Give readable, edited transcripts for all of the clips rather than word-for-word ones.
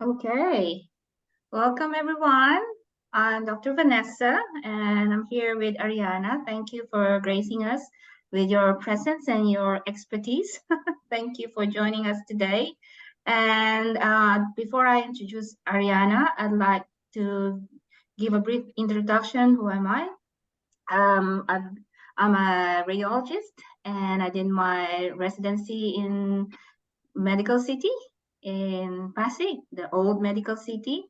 Okay, welcome everyone. I'm Dr. Vanessa and I'm here with Ariana. Thank you for gracing us with your presence and your expertise. Thank you for joining us today. And before I introduce Ariana, I'd like to give a brief introduction. Who am I? I'm a radiologist and I did my residency in Medical City in Pasig, the old Medical City.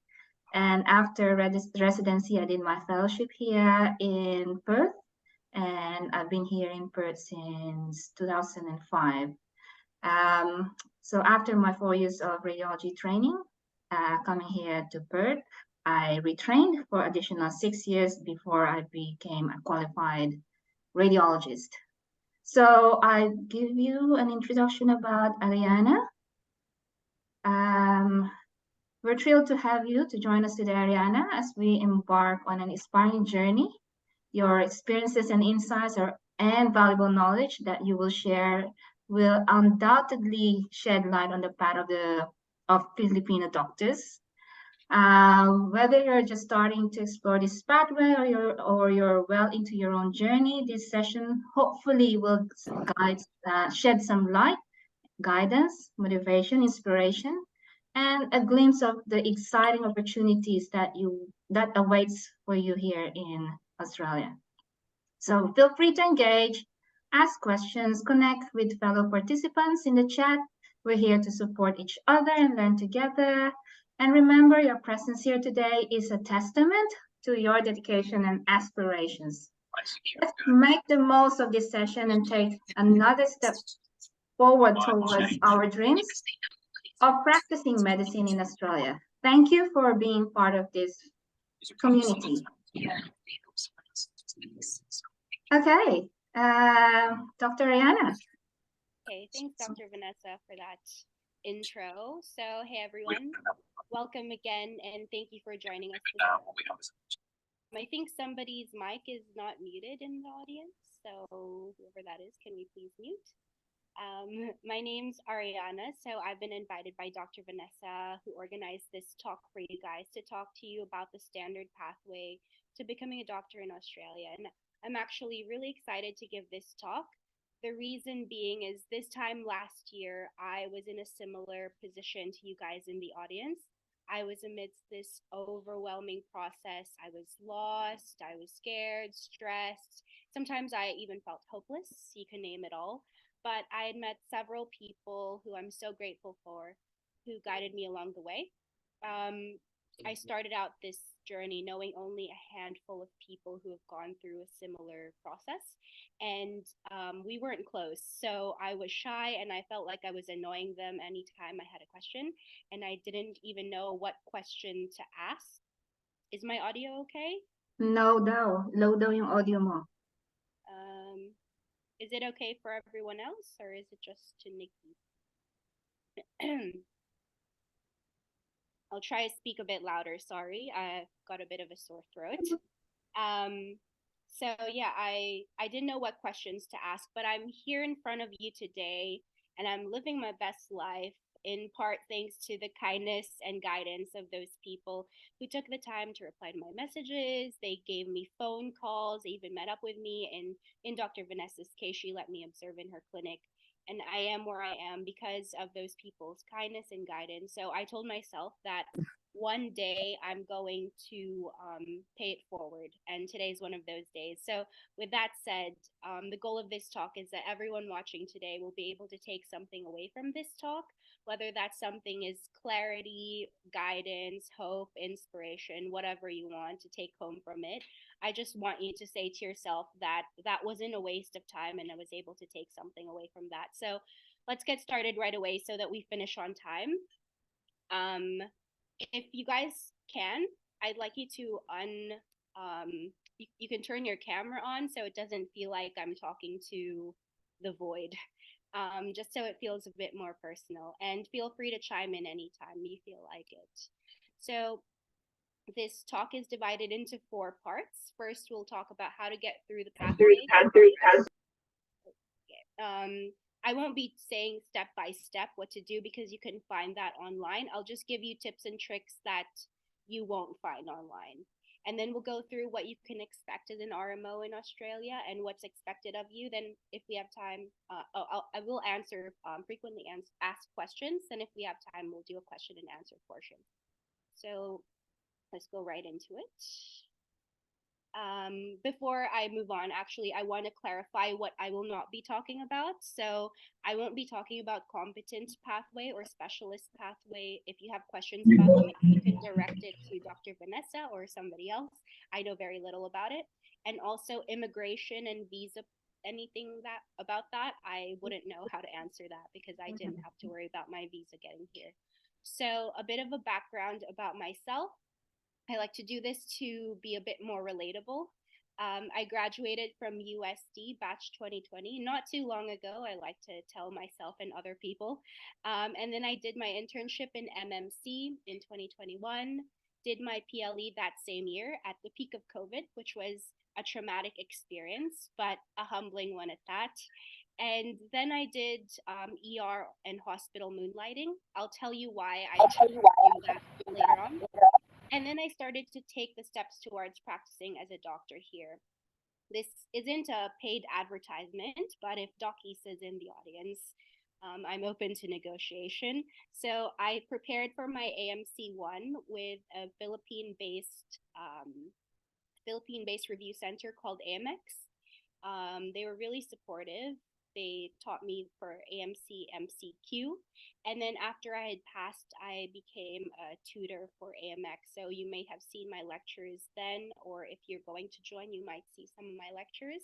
And after residency, I did my fellowship here in Perth. And I've been here in Perth since 2005. So after my 4 years of radiology training, coming here to Perth, I retrained for additional 6 years before I became a qualified radiologist. So I give you an introduction about Ariana. We're thrilled to have you to join us today, Ariana, as we embark on an inspiring journey. Your experiences and insights and valuable knowledge that you will share will undoubtedly shed light on the path of Filipino doctors. Whether you're just starting to explore this pathway or you're well into your own journey, this session hopefully will shed some light, guidance, motivation, inspiration, and a glimpse of the exciting opportunities that awaits for you here in Australia. So feel free to engage, ask questions, connect with fellow participants in the chat. We're here to support each other and learn together. And remember, your presence here today is a testament to your dedication and aspirations. Let's make the most of this session and take another step forward towards our dreams of practicing medicine in Australia. Thank you for being part of this community. Okay, Dr. Ariana. Okay, thanks, Dr. Vanessa, for that intro. So, hey, everyone. Welcome again, and thank you for joining us today. I think somebody's mic is not muted in the audience, so whoever that is, can we please mute? My name's Ariana, so I've been invited by Dr. Vanessa, who organized this talk for you guys, to talk to you about the standard pathway to becoming a doctor in Australia. And I'm actually really excited to give this talk. The reason being is this time last year, I was in a similar position to you guys in the audience. I was amidst this overwhelming process. I was lost, I was scared, stressed. Sometimes I even felt hopeless, you can name it all. But I had met several people who I'm so grateful for, who guided me along the way. I started out this journey knowing only a handful of people who have gone through a similar process, and we weren't close. So I was shy, and I felt like I was annoying them anytime I had a question, and I didn't even know what question to ask. Is my audio okay? No daw. Low daw yung audio mo. Is it okay for everyone else, or is it just to Nikki? I'll try to speak a bit louder. Sorry, I've got a bit of a sore throat. So yeah, I didn't know what questions to ask, but I'm here in front of you today, and I'm living my best life, in part thanks to the kindness and guidance of those people who took the time to reply to my messages. They gave me phone calls, they even met up with me, and in Dr. Vanessa's case, she let me observe in her clinic. And I am where I am because of those people's kindness and guidance. So I told myself that one day I'm going to pay it forward. And today's one of those days. So with that said, the goal of this talk is that everyone watching today will be able to take something away from this talk, whether that something is clarity, guidance, hope, inspiration, whatever you want to take home from it. I just want you to say to yourself that that wasn't a waste of time and I was able to take something away from that. So let's get started right away so that we finish on time. If you guys can, I'd like you to you can turn your camera on so it doesn't feel like I'm talking to the void, just so it feels a bit more personal. And feel free to chime in anytime you feel like it. So this talk is divided into 4 parts. First, we'll talk about how to get through the pathway. I won't be saying step by step what to do because you can find that online. I'll just give you tips and tricks that you won't find online. And then we'll go through what you can expect as an RMO in Australia and what's expected of you. Then, if we have time, I will answer frequently asked questions. And if we have time, we'll do a question and answer portion. So let's go right into it. Before I move on, actually, I want to clarify what I will not be talking about. So I won't be talking about competent pathway or specialist pathway. If you have questions about that, you can direct it to Dr. Vanessa or somebody else. I know very little about it. And also immigration and visa, anything that about that, I wouldn't know how to answer that because I didn't have to worry about my visa getting here. So a bit of a background about myself. I like to do this to be a bit more relatable. I graduated from USD batch 2020 not too long ago. I like to tell myself and other people. And then I did my internship in MMC in 2021, did my PLE that same year at the peak of COVID, which was a traumatic experience, but a humbling one at that. And then I did ER and hospital moonlighting. I'll tell you why I chose to do that later on. And then I started to take the steps towards practicing as a doctor here. This isn't a paid advertisement, but if Doc is in the audience, I'm open to negotiation. So I prepared for my AMC1 with a Philippine-based review center called AMX. They were really supportive. They taught me for AMC MCQ. And then after I had passed, I became a tutor for AMX. So you may have seen my lectures then, or if you're going to join, you might see some of my lectures.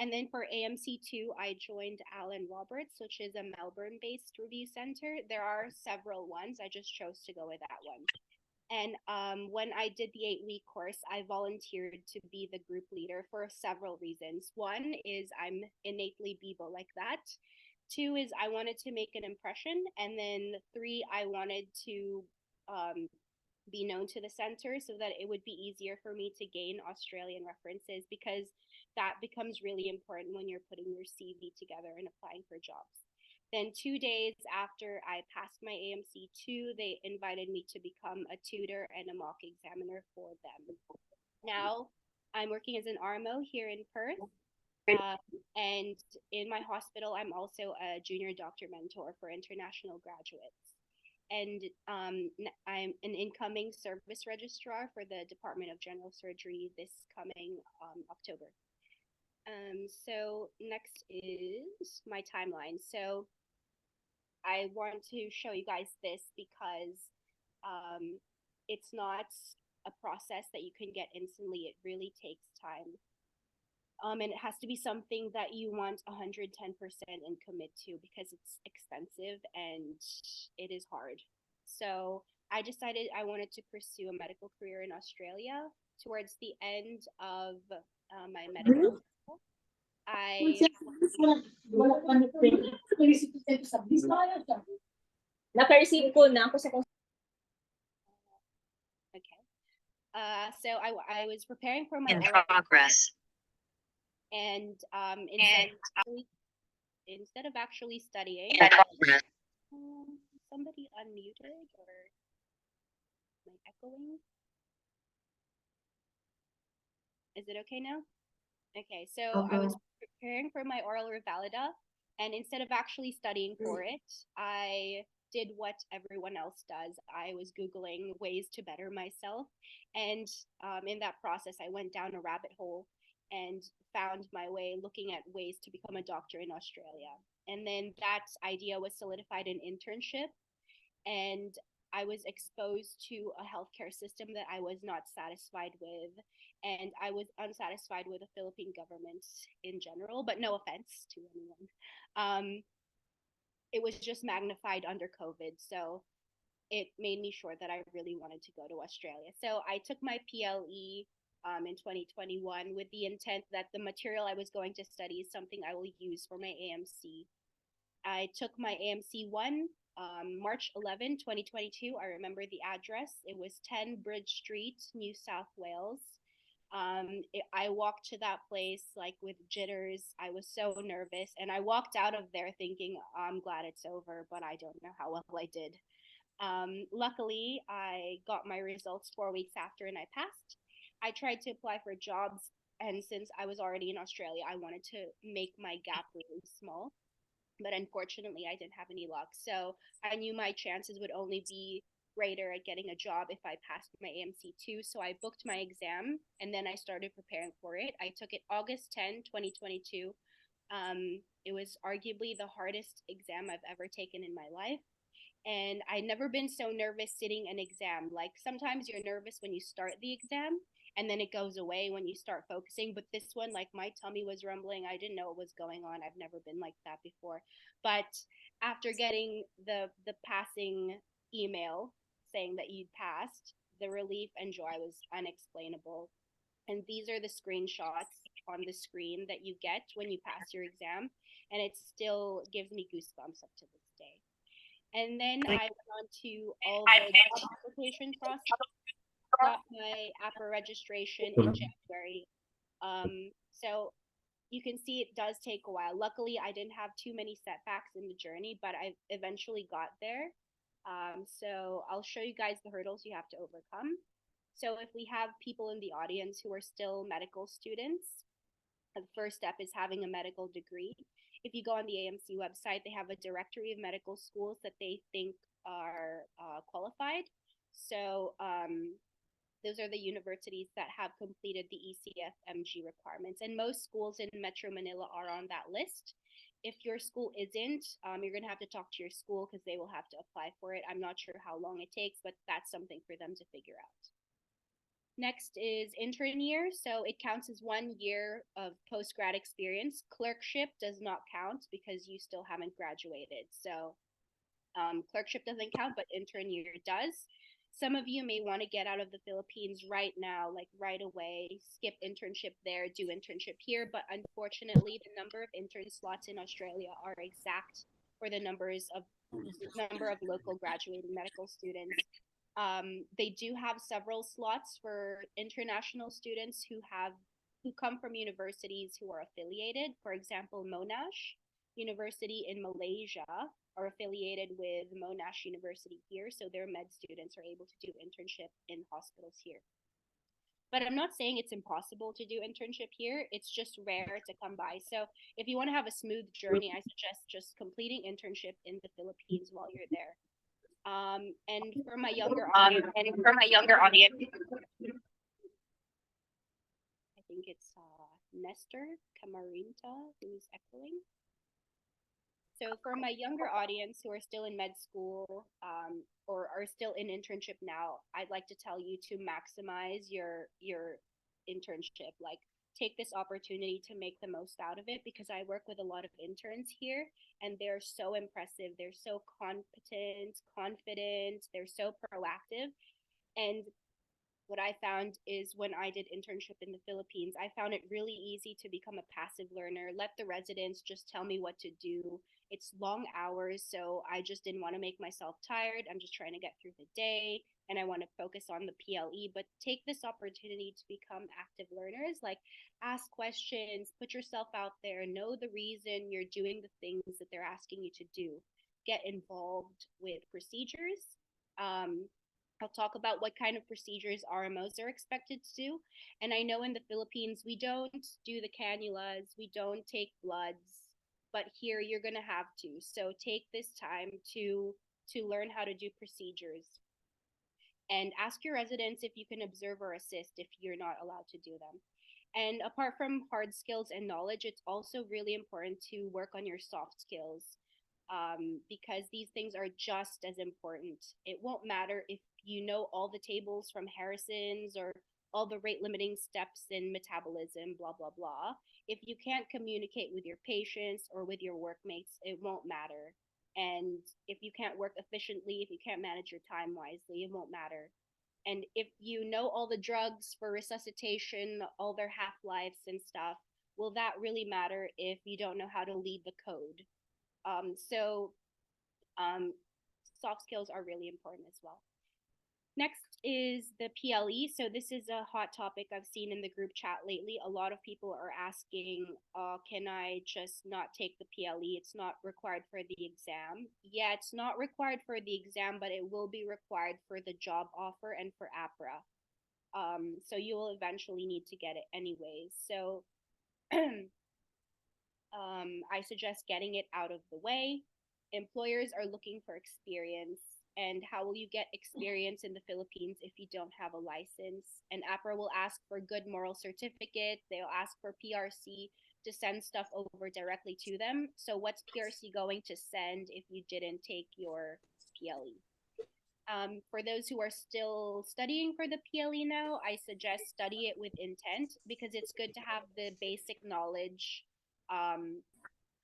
And then for AMC2, I joined Alan Roberts, which is a Melbourne-based review center. There are several ones. I just chose to go with that one. And when I did the 8-week course, I volunteered to be the group leader for several reasons. One is I'm innately Bibo like that. Two is I wanted to make an impression. And then three, I wanted to be known to the center so that it would be easier for me to gain Australian references because that becomes really important when you're putting your CV together and applying for jobs. Then 2 days after I passed my AMC2, they invited me to become a tutor and a mock examiner for them. Now I'm working as an RMO here in Perth. And in my hospital, I'm also a junior doctor mentor for international graduates. And I'm an incoming service registrar for the Department of General Surgery this coming October. So next is my timeline. So I want to show you guys this because it's not a process that you can get instantly. It really takes time. And it has to be something that you want 110% and commit to because it's expensive and it is hard. So I decided I wanted to pursue a medical career in Australia towards the end of my medical school. Naka-receive ko na ako sa Okay. So I was preparing for my in oral progress. and instead of actually studying, somebody unmuted or am I echoing? Is it okay now? Okay, so I was preparing for my oral revalida, and instead of actually studying for it, I did what everyone else does. I was Googling ways to better myself, and in that process, I went down a rabbit hole and found my way looking at ways to become a doctor in Australia. And then that idea was solidified in internship, and I was exposed to a healthcare system that I was not satisfied with, and I was unsatisfied with the Philippine government in general, but no offense to anyone. It was just magnified under COVID, so it made me sure that I really wanted to go to Australia. So I took my PLE in 2021 with the intent that the material I was going to study is something I will use for my AMC. I took my AMC1 March 11, 2022. I remember the address. It was 10 Bridge Street, New South Wales. I walked to that place like with jitters. I was so nervous, and I walked out of there thinking, I'm glad it's over, but I don't know how well I did. Luckily, I got my results 4 weeks after and I passed. I tried to apply for jobs, and since I was already in Australia, I wanted to make my gap really small. But unfortunately, I didn't have any luck. So I knew my chances would only be greater at getting a job if I passed my AMC2. So I booked my exam and then I started preparing for it. I took it August 10, 2022. It was arguably the hardest exam I've ever taken in my life, and I'd never been so nervous sitting an exam. Like sometimes you're nervous when you start the exam and then it goes away when you start focusing. But this one, like my tummy was rumbling. I didn't know what was going on. I've never been like that before. But after getting the passing email saying that you'd passed, the relief and joy was unexplainable. And these are the screenshots on the screen that you get when you pass your exam. And it still gives me goosebumps up to this day. And then I went on to all the job application process, got my APRA registration in January. So you can see it does take a while. Luckily, I didn't have too many setbacks in the journey, but I eventually got there. So I'll show you guys the hurdles you have to overcome. So if we have people in the audience who are still medical students, the first step is having a medical degree. If you go on the AMC website, they have a directory of medical schools that they think are qualified. So those are the universities that have completed the ECFMG requirements. And most schools in Metro Manila are on that list. If your school isn't, you're going to have to talk to your school because they will have to apply for it. I'm not sure how long it takes, but that's something for them to figure out. Next is intern year. So it counts as 1 year of post-grad experience. Clerkship does not count because you still haven't graduated. So clerkship doesn't count, but intern year does. Some of you may want to get out of the Philippines right now, like right away, skip internship there, do internship here. But unfortunately, the number of intern slots in Australia are exact for the number of local graduating medical students. They do have several slots for international students who come from universities who are affiliated. For example, Monash University in Malaysia are affiliated with Monash University here, so their med students are able to do internship in hospitals here. But I'm not saying it's impossible to do internship here. It's just rare to come by. So if you want to have a smooth journey, I suggest just completing internship in the Philippines while you're there. And for my younger audience, I think it's Nestor Camarinta who's echoing. So for my younger audience who are still in med school or are still in internship now, I'd like to tell you to maximize your internship. Like take this opportunity to make the most out of it, because I work with a lot of interns here and they're so impressive. They're so competent, confident, they're so proactive. And what I found is when I did internship in the Philippines, I found it really easy to become a passive learner. Let the residents just tell me what to do. It's long hours, so I just didn't want to make myself tired. I'm just trying to get through the day and I want to focus on the PLE, but take this opportunity to become active learners. Like ask questions, put yourself out there, know the reason you're doing the things that they're asking you to do. Get involved with procedures. I'll talk about what kind of procedures RMOs are expected to do. And I know in the Philippines, we don't do the cannulas, we don't take bloods, but here you're going to have to. So take this time to learn how to do procedures. And ask your residents if you can observe or assist if you're not allowed to do them. And apart from hard skills and knowledge, it's also really important to work on your soft skills, because these things are just as important. It won't matter if you know all the tables from Harrison's or all the rate limiting steps in metabolism, blah, blah, blah. If you can't communicate with your patients or with your workmates, it won't matter. And if you can't work efficiently, if you can't manage your time wisely, it won't matter. And if you know all the drugs for resuscitation, all their half-lives and stuff, will that really matter if you don't know how to lead the code? So soft skills are really important as well. Next is the PLE. So this is a hot topic I've seen in the group chat lately. A lot of people are asking, can I just not take the PLE? It's not required for the exam. Yeah, it's not required for the exam, but it will be required for the job offer and for APRA. So you will eventually need to get it anyways. So I suggest getting it out of the way. Employers are looking for experience. And how will you get experience in the Philippines if you don't have a license? And APRA will ask for good moral certificate. They'll ask for PRC to send stuff over directly to them. So what's PRC going to send if you didn't take your PLE? For those who are still studying for the PLE now, I suggest study it with intent because it's good to have the basic knowledge um,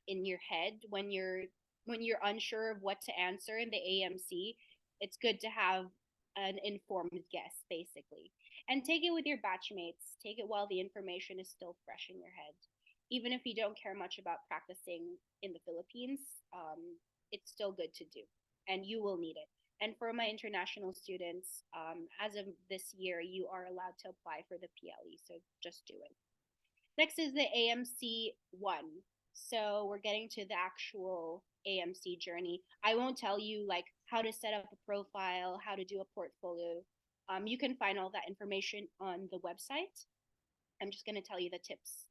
in your head when you're unsure of what to answer in the AMC. It's good to have an informed guess, basically, and take it with your batchmates. Take it while the information is still fresh in your head. Even if you don't care much about practicing in the Philippines, it's still good to do, and you will need it. And for my international students, as of this year, you are allowed to apply for the PLE, so just do it. Next is the AMC 1. So we're getting to the actual AMC journey. I won't tell you like how to set up a profile, how to do a portfolio. You can find all that information on the website. I'm just going to tell you the tips.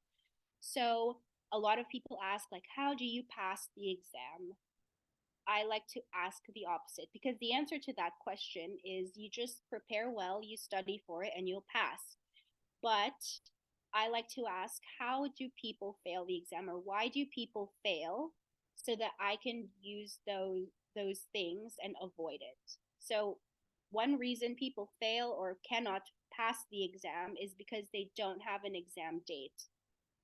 So a lot of people ask like, how do you pass the exam? I like to ask the opposite because the answer to that question is you just prepare well, you study for it, and you'll pass. But I like to ask, how do people fail the exam, or why do people fail, so that I can use those things and avoid it. So one reason people fail or cannot pass the exam is because they don't have an exam date.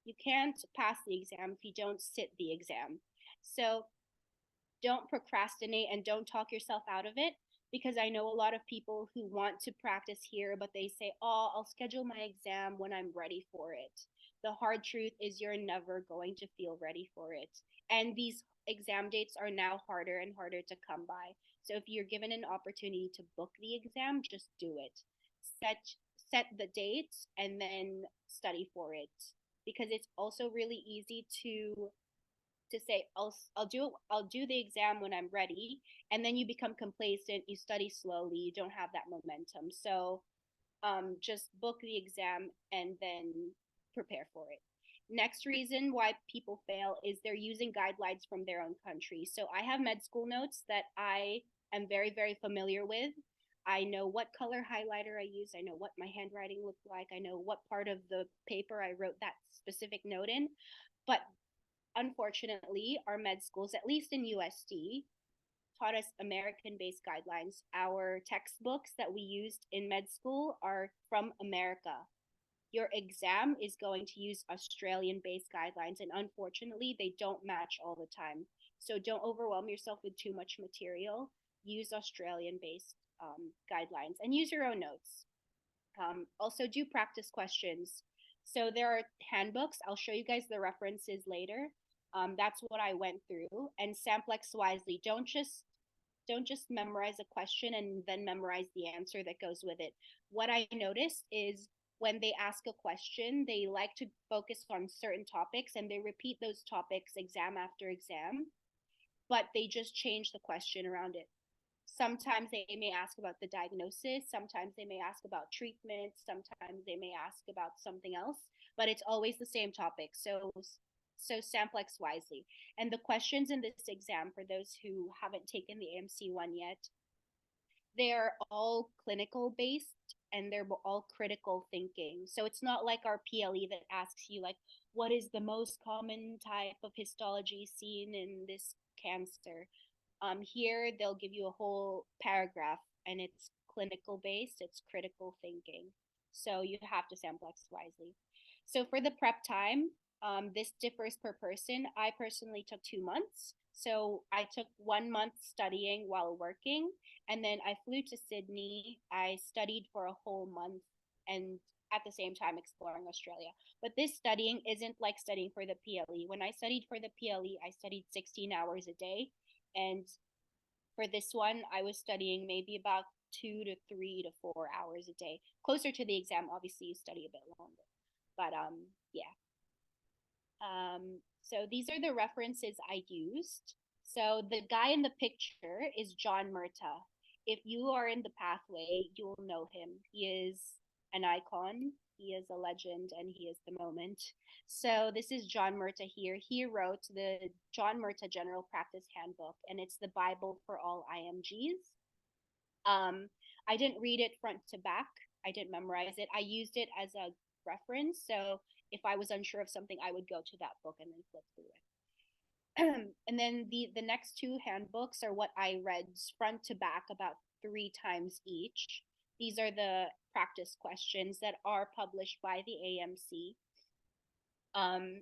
You can't pass the exam if you don't sit the exam. So don't procrastinate and don't talk yourself out of it, because I know a lot of people who want to practice here, but they say, oh, I'll schedule my exam when I'm ready for it. The hard truth is you're never going to feel ready for it. And these exam dates are now harder and harder to come by. So if you're given an opportunity to book the exam, just do it. Set the dates and then study for it, because it's also really easy to say I'll do the exam when I'm ready, and then you become complacent, you study slowly, you don't have that momentum. So just book the exam and then prepare for it. Next reason why people fail is they're using guidelines from their own country. So I have med school notes that I am very, very familiar with. I know what color highlighter I use. I know what my handwriting looked like. I know what part of the paper I wrote that specific note in. But unfortunately, our med schools, at least in USD, taught us American-based guidelines. Our textbooks that we used in med school are from America. Your exam is going to use Australian-based guidelines, and unfortunately, they don't match all the time. So don't overwhelm yourself with too much material. Use Australian-based guidelines and use your own notes. Also, do practice questions. So there are handbooks. I'll show you guys the references later. That's what I went through. And samplex wisely. Don't just memorize a question and then memorize the answer that goes with it. What I noticed is when they ask a question, they like to focus on certain topics and they repeat those topics exam after exam, but they just change the question around it. Sometimes they may ask about the diagnosis, sometimes they may ask about treatment, sometimes they may ask about something else, but it's always the same topic. So samplex wisely. And the questions in this exam, for those who haven't taken the AMC one yet, they're all clinical based and they're all critical thinking. So it's not like our PLE that asks you like, what is the most common type of histology seen in this cancer? Here they'll give you a whole paragraph and it's clinical based, it's critical thinking. So you have to samplex wisely. So for the prep time, this differs per person. I personally took 2 months. So I took 1 month studying while working, and then I flew to Sydney. I studied for a whole month and at the same time exploring Australia. But this studying isn't like studying for the PLE. When I studied for the PLE, I studied 16 hours a day. And for this one, I was studying maybe about 2 to 3 to 4 hours a day. Closer to the exam, obviously you study a bit longer. But yeah. So these are the references I used. So the guy in the picture is John Murta. If you are in the pathway, you will know him. He is an icon, he is a legend, and he is the moment. So this is John Murta here. He wrote the John Murta General Practice Handbook, and it's the Bible for all IMGs. I didn't read it front to back. I didn't memorize it. I used it as a reference. So if I was unsure of something, I would go to that book and then flip through it. And then the next two handbooks are what I read front to back about 3 times each. These are the practice questions that are published by the AMC.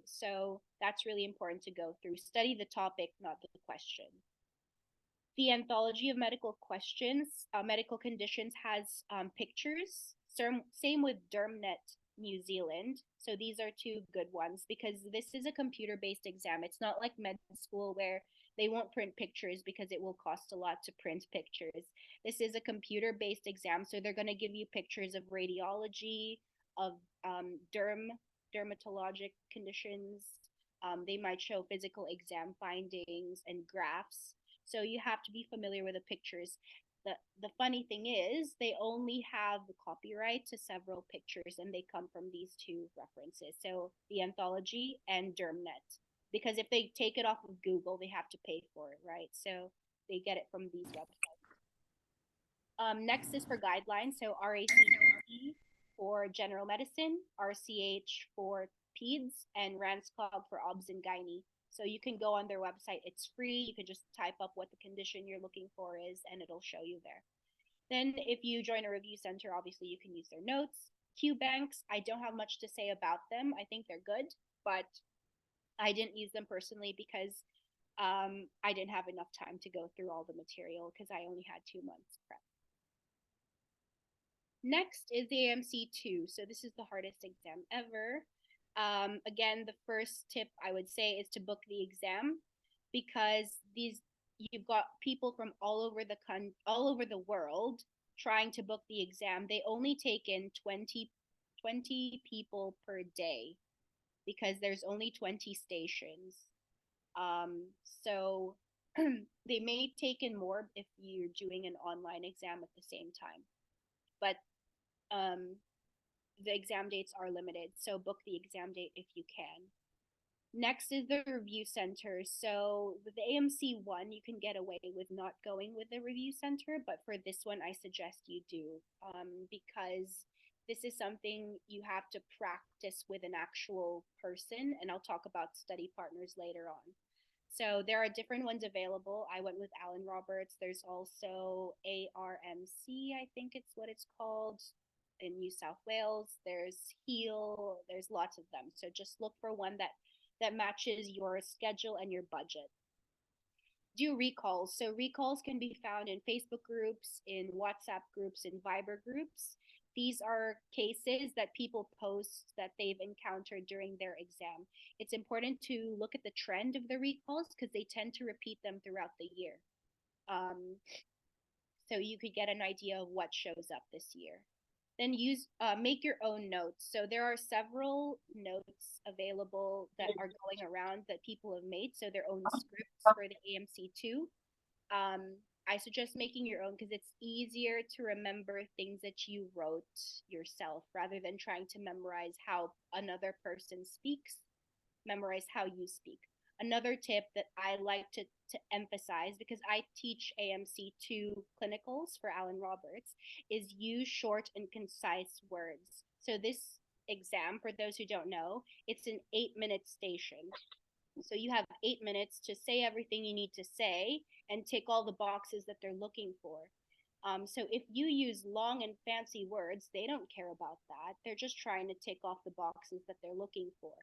So that's really important to go through. Study the topic, not the question. The Anthology of Medical Questions, Medical Conditions has pictures. Same with DermNet New Zealand. So these are two good ones because this is a computer-based exam. It's not like med school where they won't print pictures because it will cost a lot to print pictures. This is a computer-based exam, so they're going to give you pictures of radiology, of dermatologic conditions. They might show physical exam findings and graphs. So you have to be familiar with the pictures. The funny thing is they only have the copyright to several pictures and they come from these two references. So the Anthology and DermNet. Because if they take it off of Google, they have to pay for it, right? So they get it from these websites. Next is for guidelines. So RACGP for general medicine, RCH for peds, and RANSCOG for obs and gynae. So you can go on their website. It's free. You can just type up what the condition you're looking for is, and it'll show you there. Then if you join a review center, obviously you can use their notes. Q banks, I don't have much to say about them. I think they're good, but I didn't use them personally because I didn't have enough time to go through all the material because I only had 2 months prep. Next is the AMC2. So this is the hardest exam ever. Again, the first tip I would say is to book the exam because you've got people from all over the world trying to book the exam. They only take in 20 people per day because there's only 20 stations. So they may take in more if you're doing an online exam at the same time. But the exam dates are limited, so book the exam date if you can. Next is the review center. So with the AMC1, you can get away with not going with the review center, but for this one, I suggest you do because this is something you have to practice with an actual person, and I'll talk about study partners later on. So there are different ones available. I went with Alan Roberts. There's also ARMC, I think it's what it's called, in New South Wales. There's HEAL. There's lots of them. So just look for one that matches your schedule and your budget. Do recalls. So recalls can be found in Facebook groups, in WhatsApp groups, in Viber groups. These are cases that people post that they've encountered during their exam. It's important to look at the trend of the recalls because they tend to repeat them throughout the year. So you could get an idea of what shows up this year. Then make your own notes. So there are several notes available that are going around that people have made. So their own scripts for the AMC2. I suggest making your own because it's easier to remember things that you wrote yourself rather than trying to memorize how another person speaks. Memorize how you speak. Another tip that I like to emphasize, because I teach AMC2 clinicals for Alan Roberts, is use short and concise words. So this exam, for those who don't know, it's an 8-minute station. So you have 8 minutes to say everything you need to say and tick all the boxes that they're looking for. So if you use long and fancy words, they don't care about that. They're just trying to tick off the boxes that they're looking for.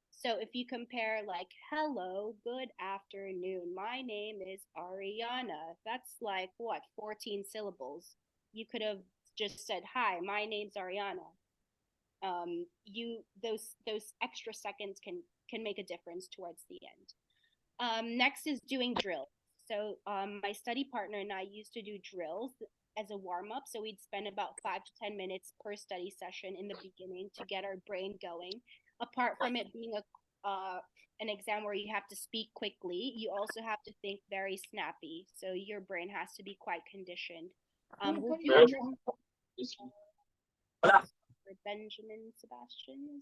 So if you compare like, hello, good afternoon, my name is Ariana. That's like, what, 14 syllables. You could have just said, hi, my name's Ariana. Those extra seconds can make a difference towards the end. Next is doing drills. So my study partner and I used to do drills. as a warm up. So we'd spend about 5 to 10 minutes per study session in the beginning to get our brain going. Apart from it being an exam where you have to speak quickly, you also have to think very snappy. So your brain has to be quite conditioned. We'll do for Benjamin Sebastian.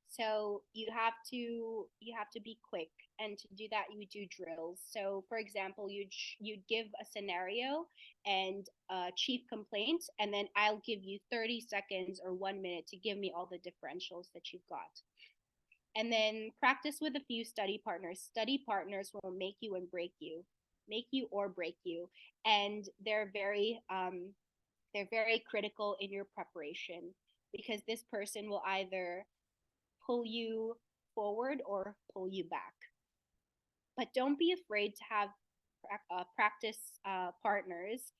So you have to be quick, and to do that you do drills. So for example, you'd give a scenario and a chief complaint, and then I'll give you 30 seconds or 1 minute to give me all the differentials that you've got. And then practice with a few study partners. Study partners will make you or break you, and they're very critical in your preparation, because this person will either pull you forward or pull you back. But don't be afraid to have practice partners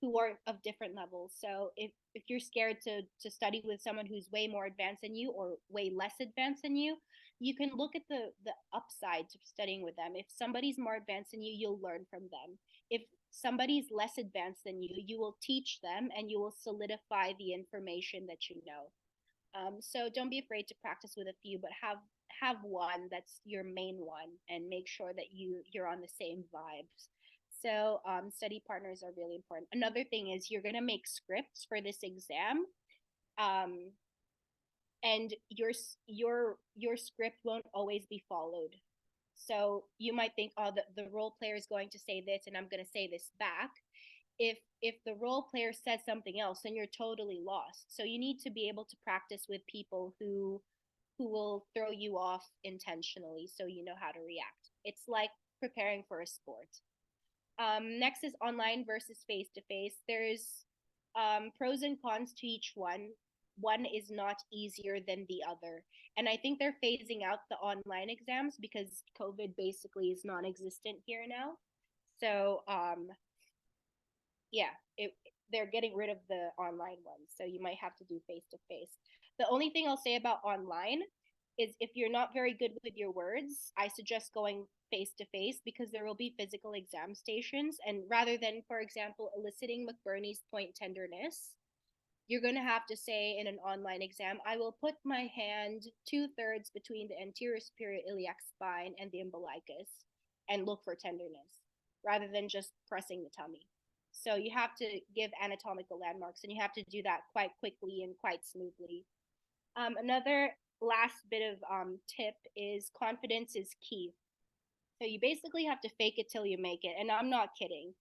who are of different levels. So if you're scared to study with someone who's way more advanced than you or way less advanced than you, you can look at the upside to studying with them. If somebody's more advanced than you, you'll learn from them. If somebody's less advanced than you will teach them and you will solidify the information that you know. So don't be afraid to practice with a few, but have one that's your main one, and make sure that you're on the same vibes. So study partners are really important. Another thing is you're gonna make scripts for this exam, and your script won't always be followed. So you might think, oh, the role player is going to say this, and I'm gonna say this back. If the role player says something else, then you're totally lost. So you need to be able to practice with people who will throw you off intentionally, so you know how to react. It's like preparing for a sport. Next is online versus face to face. There's pros and cons to each one. One is not easier than the other, and I think they're phasing out the online exams because COVID basically is non-existent here now. So yeah, they're getting rid of the online ones, so you might have to do face to face. The only thing I'll say about online is if you're not very good with your words, I suggest going face to face, because there will be physical exam stations, and rather than, for example, eliciting McBurney's point tenderness, you're going to have to say in an online exam, I will put my hand 2/3 between the anterior superior iliac spine and the umbilicus and look for tenderness, rather than just pressing the tummy. So you have to give anatomical landmarks, and you have to do that quite quickly and quite smoothly. Another last bit of tip is confidence is key. So you basically have to fake it till you make it, and I'm not kidding.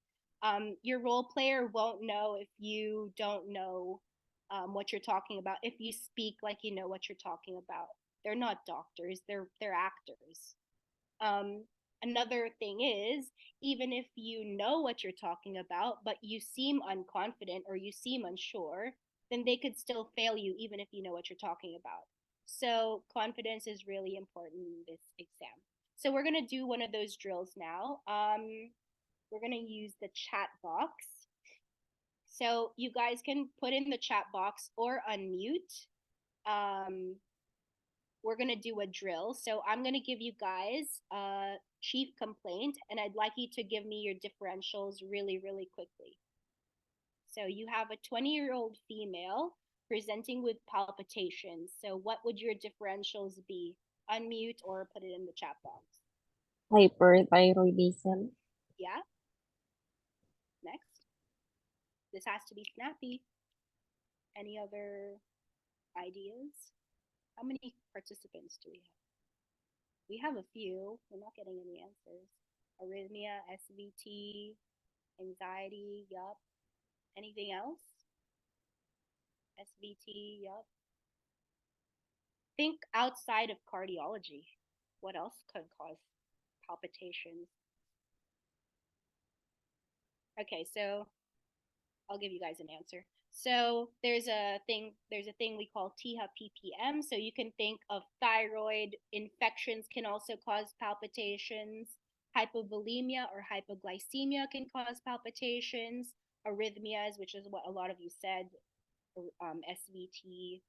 Your role player won't know if you don't know what you're talking about. If you speak like you know what you're talking about, they're not doctors; they're actors. Another thing is, even if you know what you're talking about, but you seem unconfident or you seem unsure, then they could still fail you even if you know what you're talking about. So confidence is really important in this exam. So we're going to do one of those drills now. We're going to use the chat box. So you guys can put in the chat box or unmute. We're going to do a drill. So I'm going to give you guys a chief complaint, and I'd like you to give me your differentials really, really quickly. So you have a 20-year-old female presenting with palpitations. So what would your differentials be? Unmute or put it in the chat box. Hyperthyroidism. Yeah. Next. This has to be snappy. Any other ideas? How many participants do we have? We have a few. We're not getting any answers. Arrhythmia, SVT, anxiety, yup. Anything else? SVT, yup. Think outside of cardiology. What else could cause palpitations? Okay, so I'll give you guys an answer. So there's a thing we call TIHA ppm. So you can think of thyroid infections can also cause palpitations. Hypovolemia or hypoglycemia can cause palpitations. Arrhythmias, which is what a lot of you said, SVT.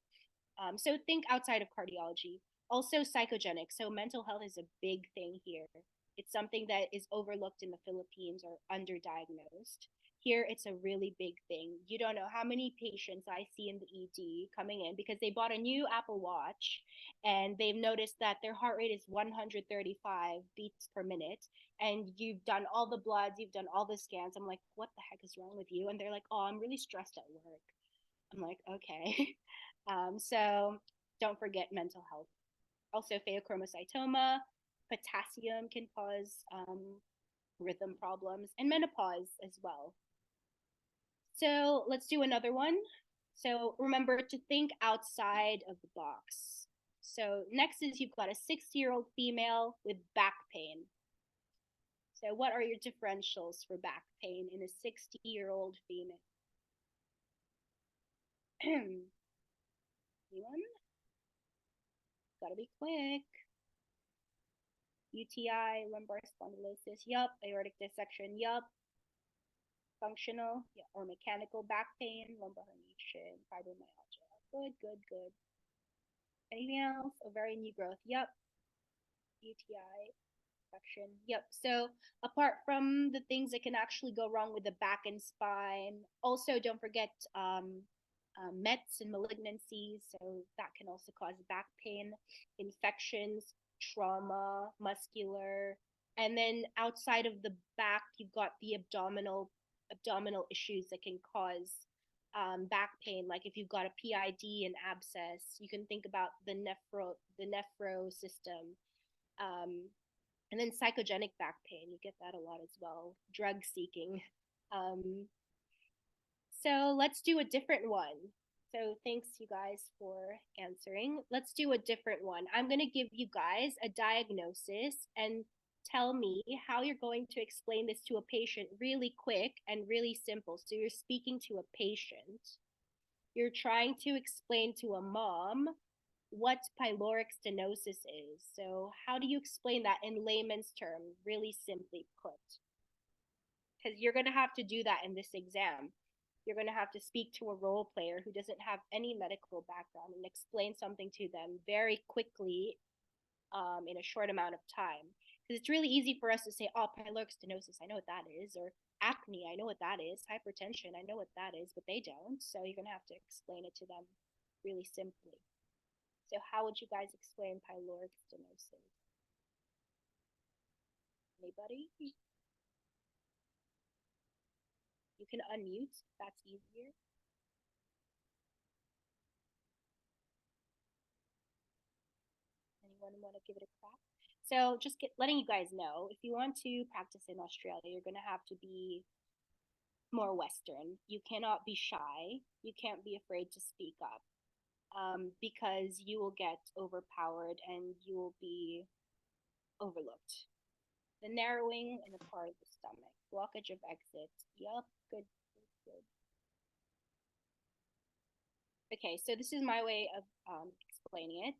So think outside of cardiology. Also psychogenic. So mental health is a big thing here. It's something that is overlooked in the Philippines or underdiagnosed. Here, it's a really big thing. You don't know how many patients I see in the ED coming in because they bought a new Apple Watch and they've noticed that their heart rate is 135 beats per minute. And you've done all the bloods, you've done all the scans. I'm like, what the heck is wrong with you? And they're like, oh, I'm really stressed at work. I'm like, okay. So don't forget mental health. Also, pheochromocytoma, potassium can cause rhythm problems, and menopause as well. So let's do another one. So remember to think outside of the box. So next is you've got a 60-year-old female with back pain. So what are your differentials for back pain in a 60-year-old female? Anyone? Gotta be quick. UTI, lumbar spondylosis, yup. Aortic dissection, yup. Functional, yeah, or mechanical back pain, lumbar herniation, fibromyalgia. Good, good, good. Anything else? Ovarian new growth, yup. UTI, infection, yep. So apart from the things that can actually go wrong with the back and spine, also don't forget mets and malignancies. So that can also cause back pain, infections, trauma, muscular. And then outside of the back, you've got the abdominal issues that can cause back pain. Like if you've got a PID and abscess, you can think about the nephro system. And then psychogenic back pain, you get that a lot as well. Drug seeking. So let's do a different one. So thanks you guys for answering. Let's do a different one. I'm going to give you guys a diagnosis and tell me how you're going to explain this to a patient really quick and really simple. So you're speaking to a patient. You're trying to explain to a mom what pyloric stenosis is. So how do you explain that in layman's term, really simply put? Because you're going to have to do that in this exam. You're going to have to speak to a role player who doesn't have any medical background and explain something to them very quickly in a short amount of time. Because it's really easy for us to say, oh, pyloric stenosis, I know what that is, or acne, I know what that is, hypertension, I know what that is, but they don't. So you're going to have to explain it to them really simply. So how would you guys explain pyloric stenosis? Anybody? You can unmute. That's easier. Anyone want to give it a crack? So just letting you guys know, if you want to practice in Australia, you're going to have to be more Western. You cannot be shy. You can't be afraid to speak up because you will get overpowered and you will be overlooked. The narrowing in the part of the stomach, blockage of exit. Yup, good, good, good. Okay, so this is my way of explaining it.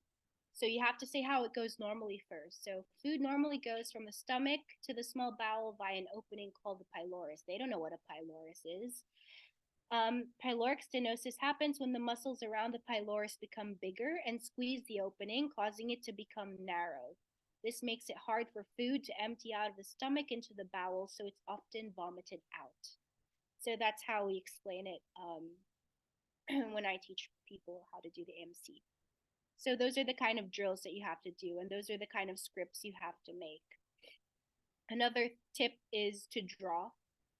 So you have to say how it goes normally first. So food normally goes from the stomach to the small bowel via an opening called the pylorus. They don't know what a pylorus is. Pyloric stenosis happens when the muscles around the pylorus become bigger and squeeze the opening, causing it to become narrow. This makes it hard for food to empty out of the stomach into the bowel, so it's often vomited out. So that's how we explain it when I teach people how to do the MC. So those are the kind of drills that you have to do, and those are the kind of scripts you have to make. Another tip is to draw.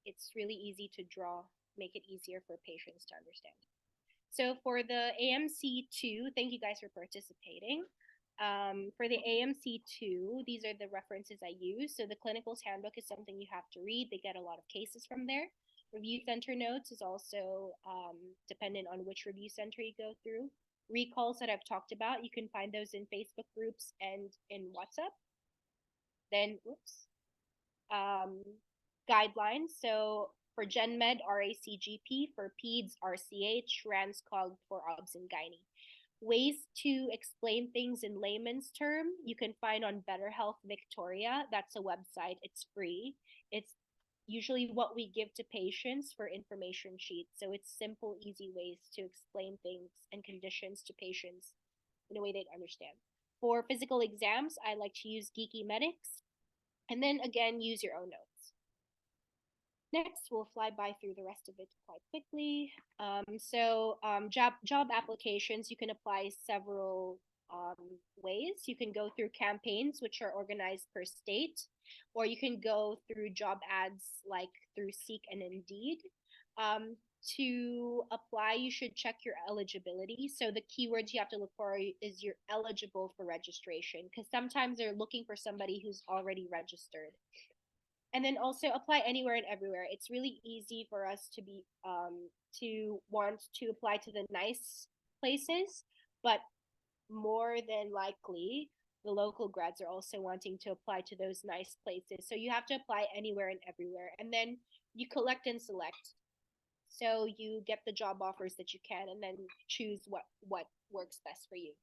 It's really easy to draw, make it easier for patients to understand. So for the AMC2, thank you guys for participating. For the AMC2, these are the references I use. So the clinical's handbook is something you have to read. They get a lot of cases from there. Review center notes is also dependent on which review center you go through. Recalls that I've talked about, you can find those in Facebook groups and in WhatsApp. Then, guidelines. So for Gen Med, RACGP, for Peds, RCH, RANSCOG for OBS and Gynae. Ways to explain things in layman's term, you can find on Better Health Victoria. That's a website. It's free. It's usually what we give to patients for information sheets. So it's simple, easy ways to explain things and conditions to patients in a way they'd understand. For physical exams, I like to use Geeky Medics. And then again, use your own notes. Next, we'll fly by through the rest of it quite quickly. Job applications, you can apply several ways. You can go through campaigns, which are organized per state, or you can go through job ads like through Seek and Indeed. To apply, you should check your eligibility. So the keywords you have to look for is you're eligible for registration, because sometimes they're looking for somebody who's already registered. And then also apply anywhere and everywhere. It's really easy for us to want to apply to the nice places, but more than likely the local grads are also wanting to apply to those nice places. So you have to apply anywhere and everywhere, and then you collect and select. So you get the job offers that you can, and then choose what works best for you.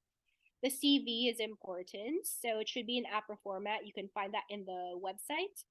The CV is important, so it should be in APRA format. You can find that in the website.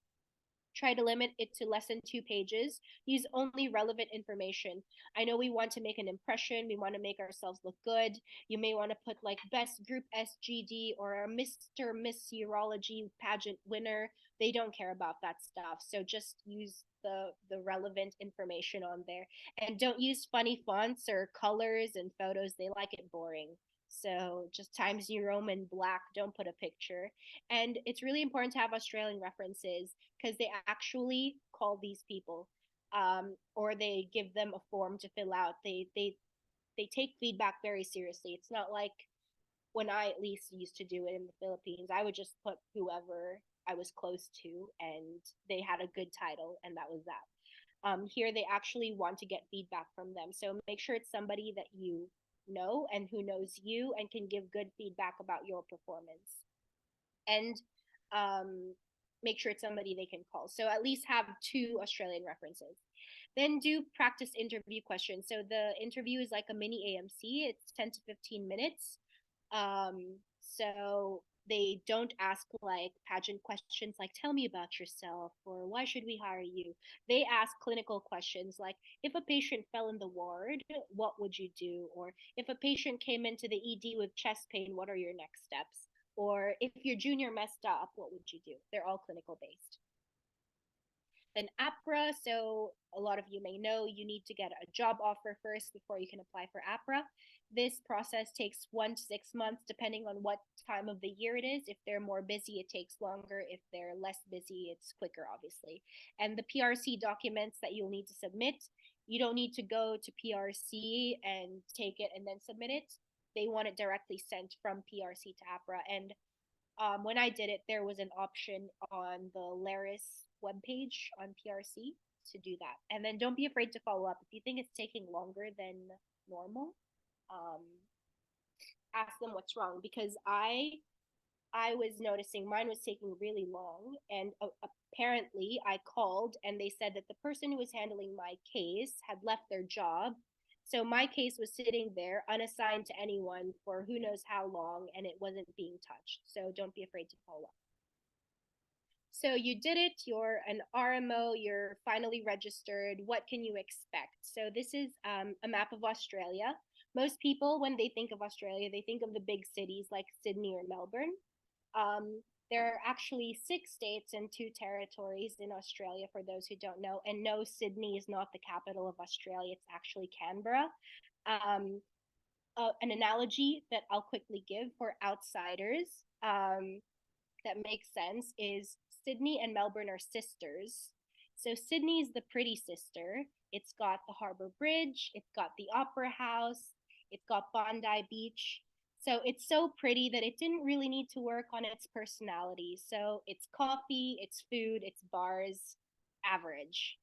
Try to limit it to less than 2 pages. Use only relevant information. I know we want to make an impression. We want to make ourselves look good. You may want to put like best group SGD or a Mr. Miss Urology pageant winner. They don't care about that stuff. So just use the relevant information on there. And don't use funny fonts or colors and photos. They like it boring. So just Times New Roman black, don't put a picture. And it's really important to have Australian references, because they actually call these people, or they give them a form to fill out. They take feedback very seriously. It's not like when I at least used to do it in the Philippines. I would just put whoever I was close to, and they had a good title, and that was that. Here, they actually want to get feedback from them. So make sure it's somebody that you know and who knows you and can give good feedback about your performance. And make sure it's somebody they can call. So at least have 2 Australian references. Then do practice interview questions. So the interview is like a mini AMC. It's 10 to 15 minutes. So they don't ask like pageant questions like tell me about yourself or why should we hire you. They ask clinical questions like if a patient fell in the ward, what would you do? Or if a patient came into the ED with chest pain, what are your next steps? Or if your junior messed up, what would you do? They're all clinical based. Then APRA, so a lot of you may know you need to get a job offer first before you can apply for APRA. This process takes 1 to 6 months depending on what time of the year it is. If they're more busy, it takes longer. If they're less busy, it's quicker, obviously. And the PRC documents that you'll need to submit, you don't need to go to PRC and take it and then submit it. They want it directly sent from PRC to APRA. And when I did it, there was an option on the Laris webpage on PRC to do that. And then don't be afraid to follow up. If you think it's taking longer than normal, um, ask them what's wrong, because I was noticing mine was taking really long, and apparently I called and they said that the person who was handling my case had left their job. So my case was sitting there unassigned to anyone for who knows how long, and it wasn't being touched. So don't be afraid to follow up. So you did it, you're an RMO, you're finally registered. What can you expect? So this is a map of Australia. Most people, when they think of Australia, they think of the big cities like Sydney or Melbourne. Um, there are actually 6 states and 2 territories in Australia, for those who don't know. And no, Sydney is not the capital of Australia, it's actually Canberra. An analogy that I'll quickly give for outsiders that makes sense is Sydney and Melbourne are sisters. So Sydney is the pretty sister. It's got the Harbour Bridge, it's got the Opera House, it's got Bondi Beach. So it's so pretty that it didn't really need to work on its personality. So it's coffee, it's food, it's bars, average.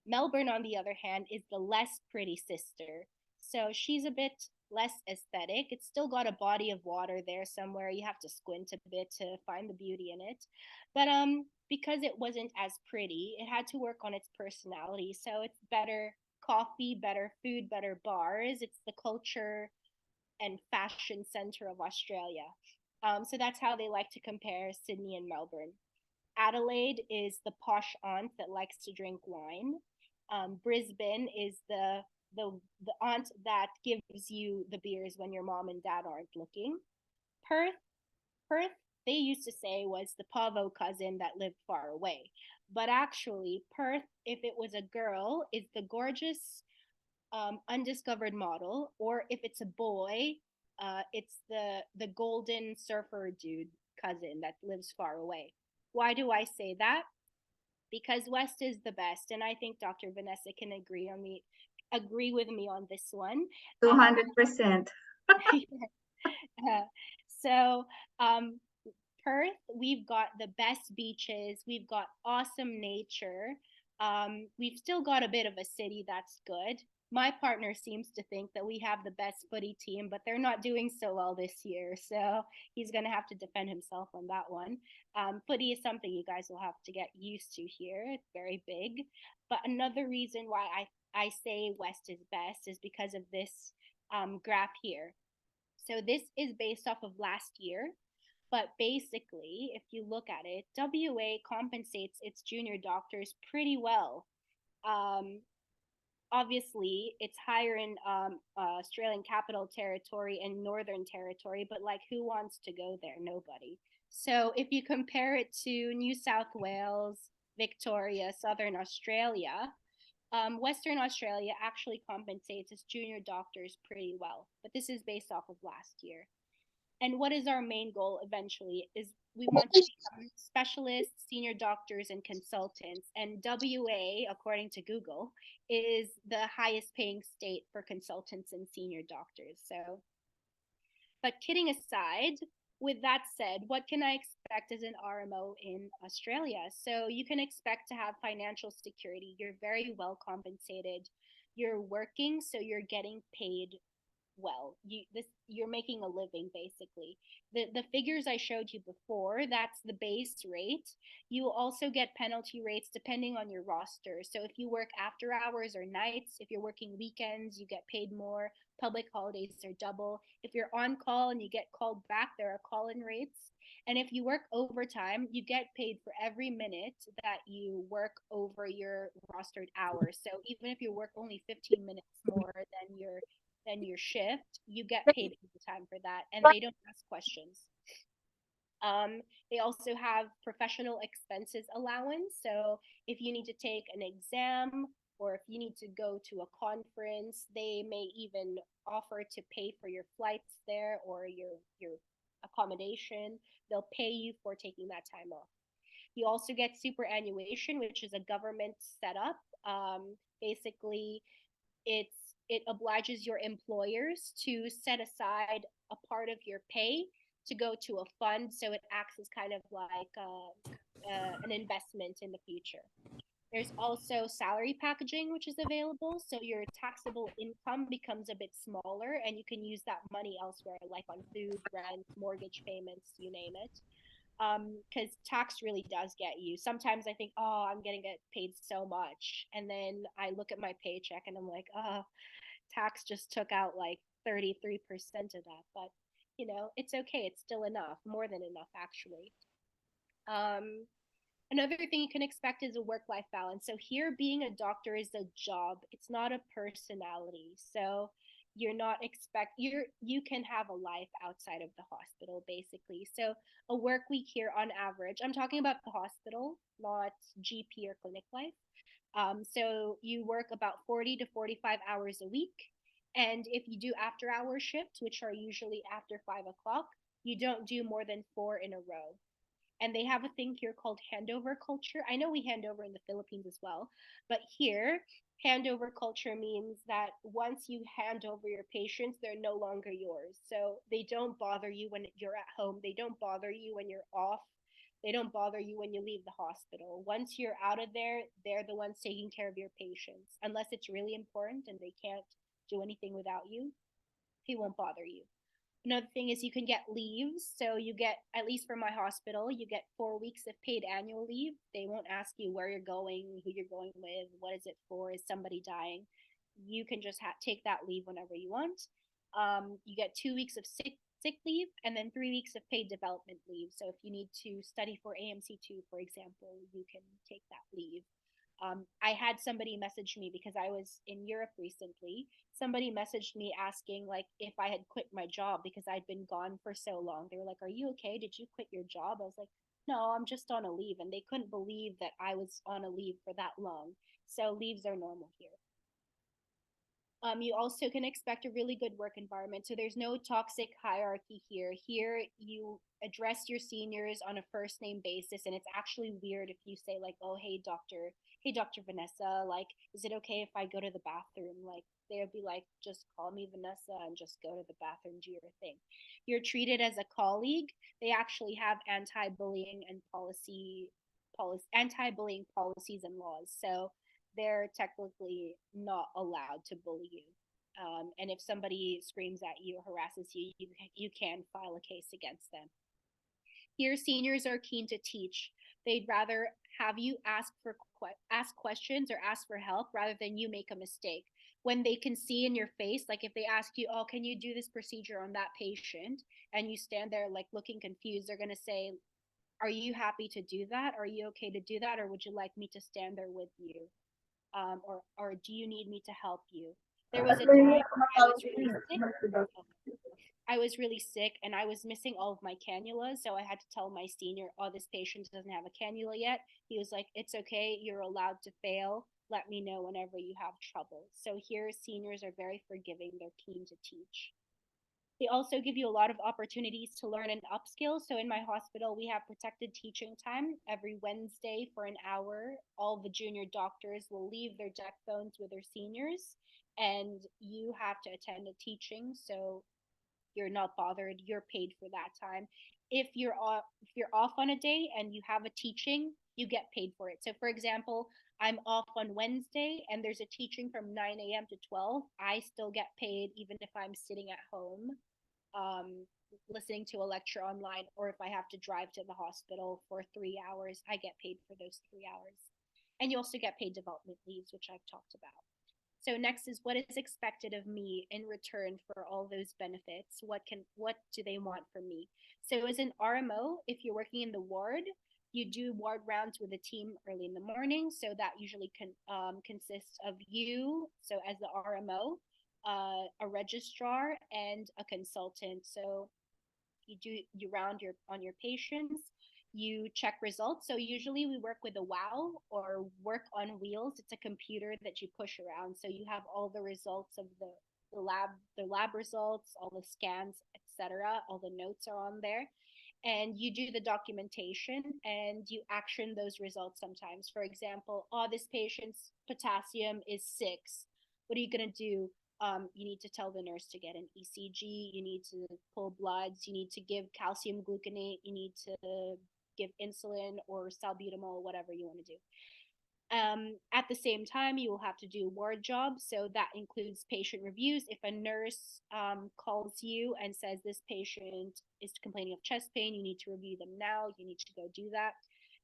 Melbourne, on the other hand, is the less pretty sister. So she's a bit less aesthetic. It's still got a body of water there somewhere. You have to squint a bit to find the beauty in it. But because it wasn't as pretty, it had to work on its personality. So it's better coffee, better food, better bars. It's the culture and fashion center of Australia. So that's how they like to compare Sydney and Melbourne. Adelaide is the posh aunt that likes to drink wine. Brisbane is the aunt that gives you the beers when your mom and dad aren't looking. Perth, Perth, they used to say was the Pavo cousin that lived far away. But actually, Perth, if it was a girl, is the gorgeous undiscovered model, or if it's a boy, it's the golden surfer dude cousin that lives far away. Why do I say that? Because West is the best, and I think Dr. Vanessa can agree with me on this one. 200%. So um, Perth, we've got the best beaches, we've got awesome nature. We've still got a bit of a city that's good. My partner seems to think that we have the best footy team, but they're not doing so well this year. So he's going to have to defend himself on that one. Footy is something you guys will have to get used to here. It's very big. But another reason why I say West is best is because of this graph here. So this is based off of last year. But basically, if you look at it, WA compensates its junior doctors pretty well. Um, Obviously, it's higher in Australian Capital Territory and Northern Territory, but like, who wants to go there? Nobody. So if you compare it to New South Wales, Victoria, Southern Australia, Western Australia actually compensates its junior doctors pretty well. But this is based off of last year. And what is our main goal eventually is we want to become specialists, senior doctors, and consultants. And WA, according to Google, is the highest paying state for consultants and senior doctors. So, but kidding aside, with that said, what can I expect as an RMO in Australia? So you can expect to have financial security. You're very well compensated. You're working, so you're getting paid well. You're making a living basically. The figures I showed you before, that's the base rate. You will also get penalty rates depending on your roster. So if you work after hours or nights, if you're working weekends, you get paid more. Public holidays are double. If you're on call and you get called back, there are call-in rates. And if you work overtime, you get paid for every minute that you work over your rostered hours. So even if you work only 15 minutes more than your shift, you get paid overtime for that, and they don't ask questions. They also have professional expenses allowance. So if you need to take an exam or if you need to go to a conference, they may even offer to pay for your flights there or your accommodation. They'll pay you for taking that time off. You also get superannuation, which is a government setup. Basically, it's it obliges your employers to set aside a part of your pay to go to a fund, so it acts as kind of like an investment in the future. There's also salary packaging, which is available. So your taxable income becomes a bit smaller and you can use that money elsewhere, like on food, rent, mortgage payments, you name it. Because tax really does get you. Sometimes I think, oh, I'm going to get paid so much. And then I look at my paycheck and I'm like, oh, tax just took out like 33% of that. But, it's okay. It's still enough, more than enough, actually. Um, Another thing you can expect is a work life balance. So here, being a doctor is a job, it's not a personality. So you're not expect you can have a life outside of the hospital basically. So a work week here on average, I'm talking about the hospital, not GP or clinic life. So you work about 40 to 45 hours a week, and if you do after hour shifts, which are usually after 5 o'clock, you don't do more than four in a row. And they have a thing here called handover culture. I know we hand over in the Philippines as well, but here, handover culture means that once you hand over your patients, they're no longer yours. So they don't bother you when you're at home, they don't bother you when you're off, they don't bother you when you leave the hospital. Once you're out of there, they're the ones taking care of your patients. Unless it's really important and they can't do anything without you, they won't bother you. Another thing is you can get leaves. So you get, at least for my hospital, you get 4 weeks of paid annual leave. They won't ask you where you're going, who you're going with, what is it for, is somebody dying. You can just take that leave whenever you want. You get 2 weeks of sick leave and then 3 weeks of paid development leave. So if you need to study for AMC2, for example, you can take that leave. I had somebody message me because I was in Europe recently. Somebody messaged me asking like if I had quit my job because I'd been gone for so long. They were like, "Are you okay? Did you quit your job?" I was like, "No, I'm just on a leave." And they couldn't believe that I was on a leave for that long. So leaves are normal here. You also can expect a really good work environment. So there's no toxic hierarchy here. Here, you address your seniors on a first name basis. And it's actually weird if you say, like, oh, hey, Dr. Vanessa, like, is it okay if I go to the bathroom? Like, they would be like, just call me Vanessa and just go to the bathroom, do your thing. You're treated as a colleague. They actually have anti-bullying and anti-bullying policies and laws. So they're technically not allowed to bully you. And if somebody screams at you or harasses you, you can file a case against them. Here, seniors are keen to teach. They'd rather have you ask questions or ask for help rather than you make a mistake. When they can see in your face, like if they ask you, "Oh, can you do this procedure on that patient?" and you stand there like looking confused, they're gonna say, "Are you happy to do that? Are you okay to do that? Or would you like me to stand there with you?" Or do you need me to help you? There was a time I was really sick. I was really sick and I was missing all of my cannulas. So I had to tell my senior, oh, this patient doesn't have a cannula yet. He was like, it's okay. You're allowed to fail. Let me know whenever you have trouble. So here, seniors are very forgiving. They're keen to teach. They also give you a lot of opportunities to learn and upskill. So in my hospital, we have protected teaching time every Wednesday for an hour. All the junior doctors will leave their deck phones with their seniors, and you have to attend a teaching. So you're not bothered. You're paid for that time. If you're off on a day and you have a teaching, you get paid for it. So for example, I'm off on Wednesday and there's a teaching from 9 a.m. to 12. I still get paid even if I'm sitting at home um, listening to a lecture online, or if I have to drive to the hospital for 3 hours, I get paid for those 3 hours. And you also get paid development leaves, which I've talked about. So next is what is expected of me in return for all those benefits. What do they want from me? So as an RMO, if you're working in the ward, you do ward rounds with a team early in the morning. So that usually consists of you, so as the RMO, a registrar, and a consultant. So you round your on your patients, you check results. So usually we work with a wow or work on wheels. It's a computer that you push around, so you have all the results of the lab results, all the scans, etc. All the notes are on there, and you do the documentation and you action those results. Sometimes, for example, oh, this patient's potassium is 6. What are you going to do? You need to tell the nurse to get an ECG. You need to pull bloods. You need to give calcium gluconate. You need to give insulin or salbutamol, whatever you want to do. At the same time, you will have to do ward jobs. So that includes patient reviews. If a nurse calls you and says this patient is complaining of chest pain, you need to review them now. You need to go do that.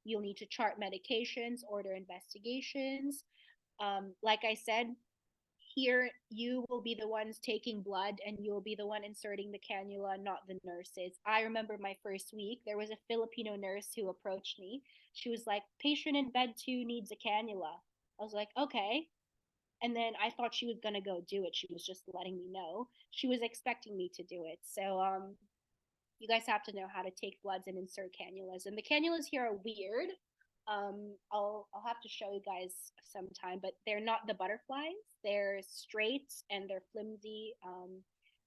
You'll need to chart medications, order investigations. Like I said, here you will be the ones taking blood and you will be the one inserting the cannula, not the nurses. I remember my first week, there was a Filipino nurse who approached me. She was like, patient in bed 2 needs a cannula. I was like, okay. And then I thought she was going to go do it. She was just letting me know. She was expecting me to do it. So you guys have to know how to take bloods and insert cannulas. And the cannulas here are weird. I'll have to show you guys sometime, but they're not the butterflies. They're straight and they're flimsy.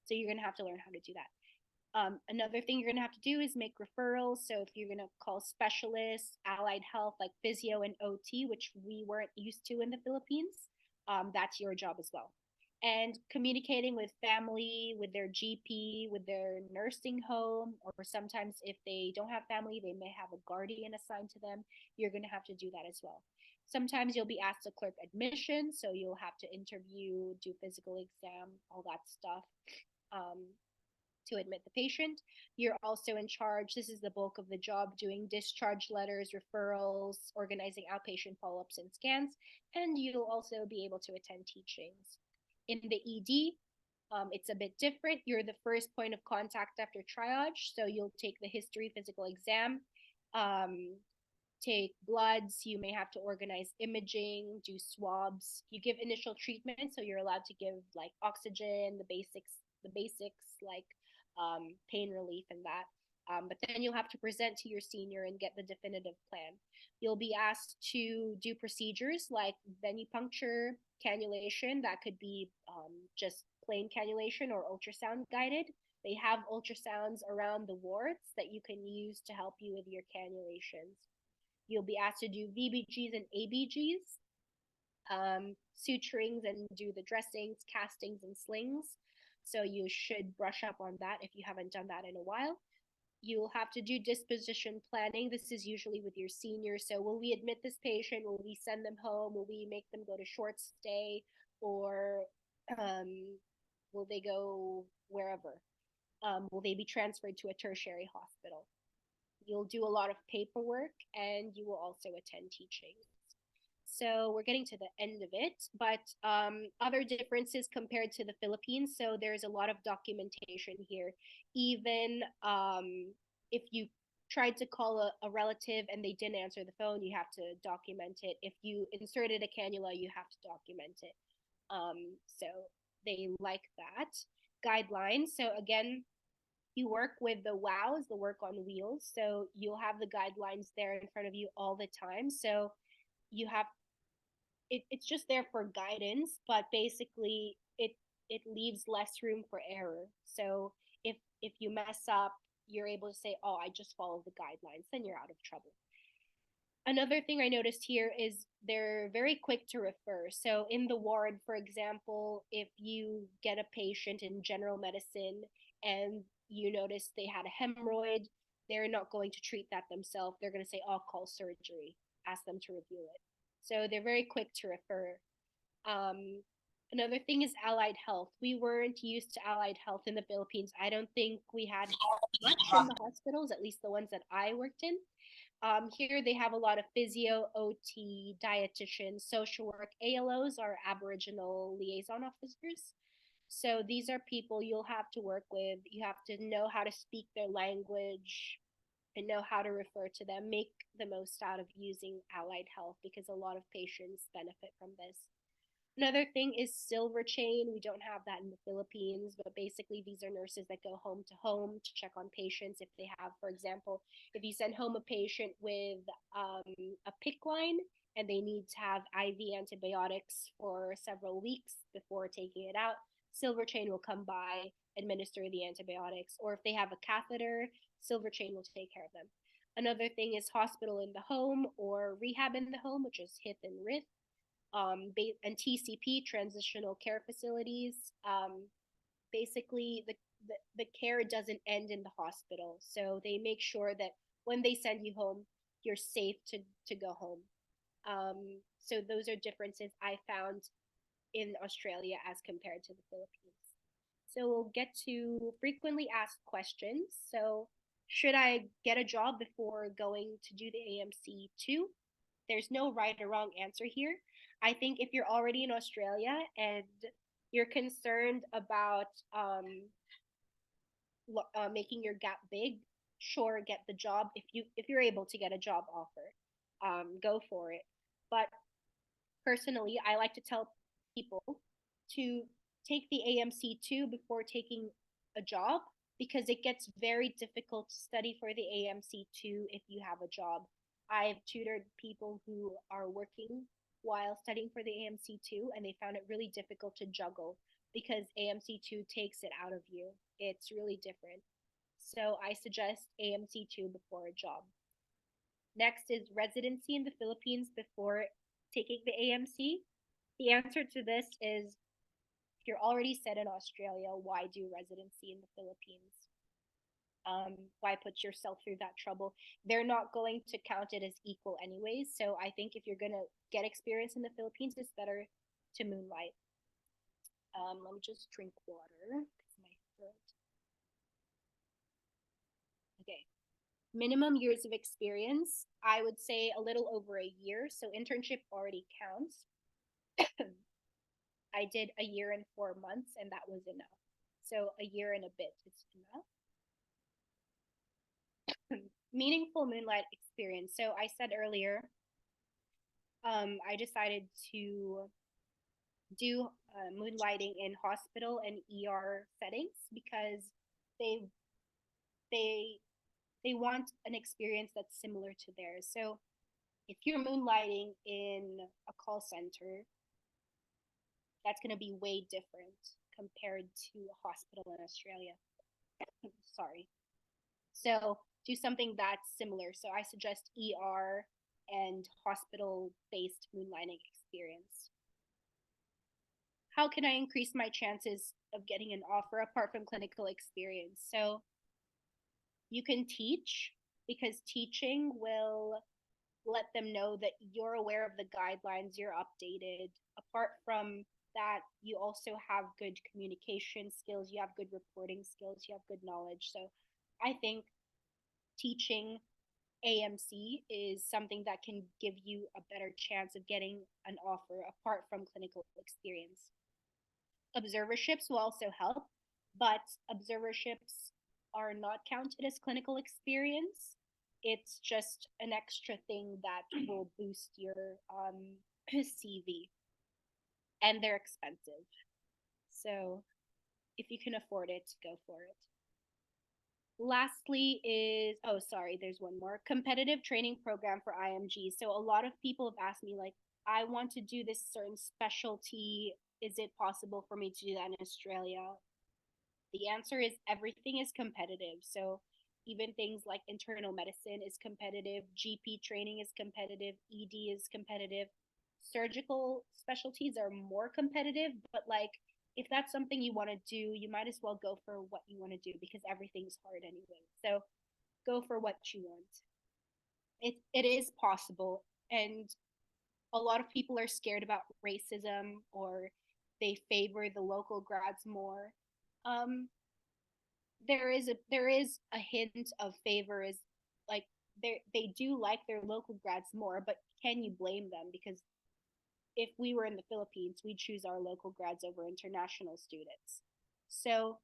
So you're gonna have to learn how to do that. Another thing you're gonna have to do is make referrals. So if you're gonna call specialists, allied health like physio and OT, which we weren't used to in the Philippines, that's your job as well. And communicating with family, with their GP, with their nursing home, or sometimes if they don't have family, they may have a guardian assigned to them. You're going to have to do that as well. Sometimes you'll be asked to clerk admission, so you'll have to interview, do physical exam, all that stuff. To admit the patient. You're also in charge, this is the bulk of the job, doing discharge letters, referrals, organizing outpatient follow-ups and scans, and you'll also be able to attend teachings. In the ED, it's a bit different. You're the first point of contact after triage, so you'll take the history physical exam. take bloods, you may have to organize imaging, do swabs. You give initial treatment, so you're allowed to give like oxygen, the basics like pain relief and that. But then you'll have to present to your senior and get the definitive plan. You'll be asked to do procedures like venipuncture, cannulation. That could be just plain cannulation or ultrasound guided. They have ultrasounds around the wards that you can use to help you with your cannulations. You'll be asked to do VBGs and ABGs, suturings and do the dressings, castings, and slings. So you should brush up on that if you haven't done that in a while. You'll have to do disposition planning. This is usually with your seniors. So will we admit this patient? Will we send them home? Will we make them go to short stay? Or will they go wherever? Will they be transferred to a tertiary hospital? You'll do a lot of paperwork and you will also attend teaching. So we're getting to the end of it, but other differences compared to the Philippines. So there's a lot of documentation here. Even if you tried to call a relative and they didn't answer the phone, you have to document it. If you inserted a cannula, you have to document it. So they like that. Guidelines. So again, you work with the WOWs, the work on wheels. So you'll have the guidelines there in front of you all the time. So you have it's just there for guidance, but basically it leaves less room for error. So if you mess up, you're able to say, oh, I just followed the guidelines, then you're out of trouble. Another thing I noticed here is they're very quick to refer. So in the ward, for example, if you get a patient in general medicine and you notice they had a hemorrhoid, they're not going to treat that themselves. They're going to say, I'll call surgery, ask them to review it. So they're very quick to refer. Another thing is allied health. We weren't used to allied health in the Philippines. I don't think we had much in the hospitals, at least the ones that I worked in. Here they have a lot of physio, OT, dietitians, social work. ALOs are Aboriginal liaison officers. So these are people you'll have to work with. You have to know how to speak their language and know how to refer to them. Make the most out of using allied health because a lot of patients benefit from this. Another thing is silver chain. We don't have that in the Philippines, but basically these are nurses that go home to check on patients. If they have, for example, if you send home a patient with a PICC line and they need to have IV antibiotics for several weeks before taking it out, silver chain will come by, administer the antibiotics. Or if they have a catheter, silver chain will take care of them. Another thing is hospital in the home or rehab in the home, which is HIP and RIF. And TCP, transitional care facilities. Basically, the care doesn't end in the hospital. So they make sure that when they send you home, you're safe to go home. So those are differences I found in Australia as compared to the Philippines. So we'll get to frequently asked questions. So should I get a job before going to do the AMC 2? There's no right or wrong answer here. I think if you're already in Australia and you're concerned about making your gap big, sure, get the job. If you're able to get a job offer, go for it. But personally, I like to tell people to take the AMC 2 before taking a job because it gets very difficult to study for the AMC 2 if you have a job. I've tutored people who are working while studying for the AMC 2 and they found it really difficult to juggle because AMC 2 takes it out of you. It's really different. So I suggest AMC 2 before a job. Next is residency in the Philippines before taking the AMC. The answer to this is if you're already set in Australia, why do residency in the Philippines? Why put yourself through that trouble? They're not going to count it as equal anyways. So I think if you're going to get experience in the Philippines, it's better to moonlight. Let me just drink water because my throat. Okay. Minimum years of experience, I would say a little over a year. So internship already counts. I did a year and 4 months, and that was enough. So a year and a bit is enough. Meaningful moonlight experience. So I said earlier, I decided to do moonlighting in hospital and ER settings because they they they want an experience that's similar to theirs. So if you're moonlighting in a call center, that's going to be way different compared to a hospital in Australia. Sorry. So do something that's similar. So I suggest ER and hospital based moonlighting experience. How can I increase my chances of getting an offer apart from clinical experience? So you can teach, because teaching will let them know that you're aware of the guidelines, you're updated. Apart from that, you also have good communication skills, you have good reporting skills, you have good knowledge. So I think teaching AMC is something that can give you a better chance of getting an offer apart from clinical experience. Observerships will also help, but observerships are not counted as clinical experience. It's just an extra thing that will boost your CV, and they're expensive. So if you can afford it, go for it. Lastly is, oh, sorry, there's one more competitive training program for IMG. So a lot of people have asked me, like, I want to do this certain specialty. Is it possible for me to do that in Australia? The answer is everything is competitive. So even things like internal medicine is competitive, GP training is competitive, ED is competitive. Surgical specialties are more competitive, but like if that's something you want to do, you might as well go for what you want to do because everything's hard anyway. So go for what you want. It is possible, and a lot of people are scared about racism or they favor the local grads more. Um, there is a hint of favor, is like they do like their local grads more, but can you blame them? Because if we were in the Philippines, we'd choose our local grads over international students. So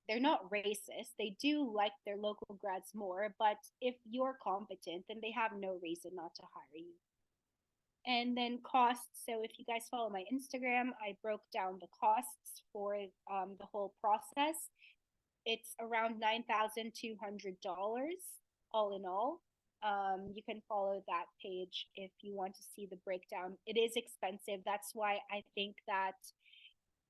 they're not racist. They do like their local grads more, but if you're competent, then they have no reason not to hire you. And then costs. So if you guys follow my Instagram, I broke down the costs for the whole process. It's around $9,200 all in all. You can follow that page if you want to see the breakdown. It is expensive. That's why I think that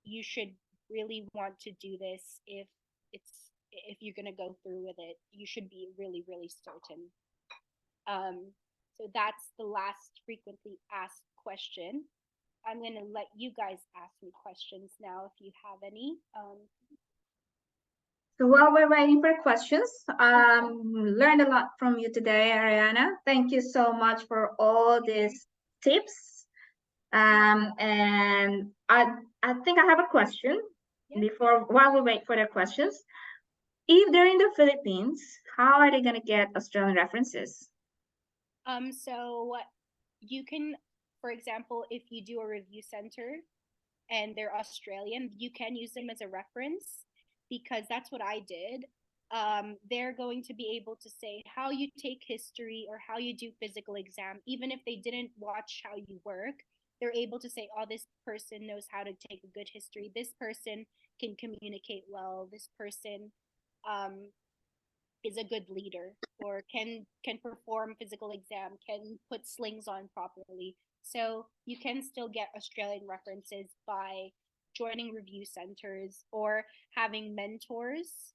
you should really want to do this. If you're going to go through with it, you should be really, really certain. So that's the last frequently asked question. I'm going to let you guys ask me questions now if you have any. So while we're waiting for questions, learned a lot from you today, Ariana. Thank you so much for all these tips. And I think I have a question before while we wait for the questions. If they're in the Philippines, how are they gonna get Australian references? So you can, for example, if you do a review center and they're Australian, you can use them as a reference because that's what I did. They're going to be able to say how you take history or how you do physical exam, even if they didn't watch how you work. They're able to say, oh, this person knows how to take a good history. This person can communicate well. This person is a good leader or can perform physical exam, can put slings on properly. So you can still get Australian references by joining review centers or having mentors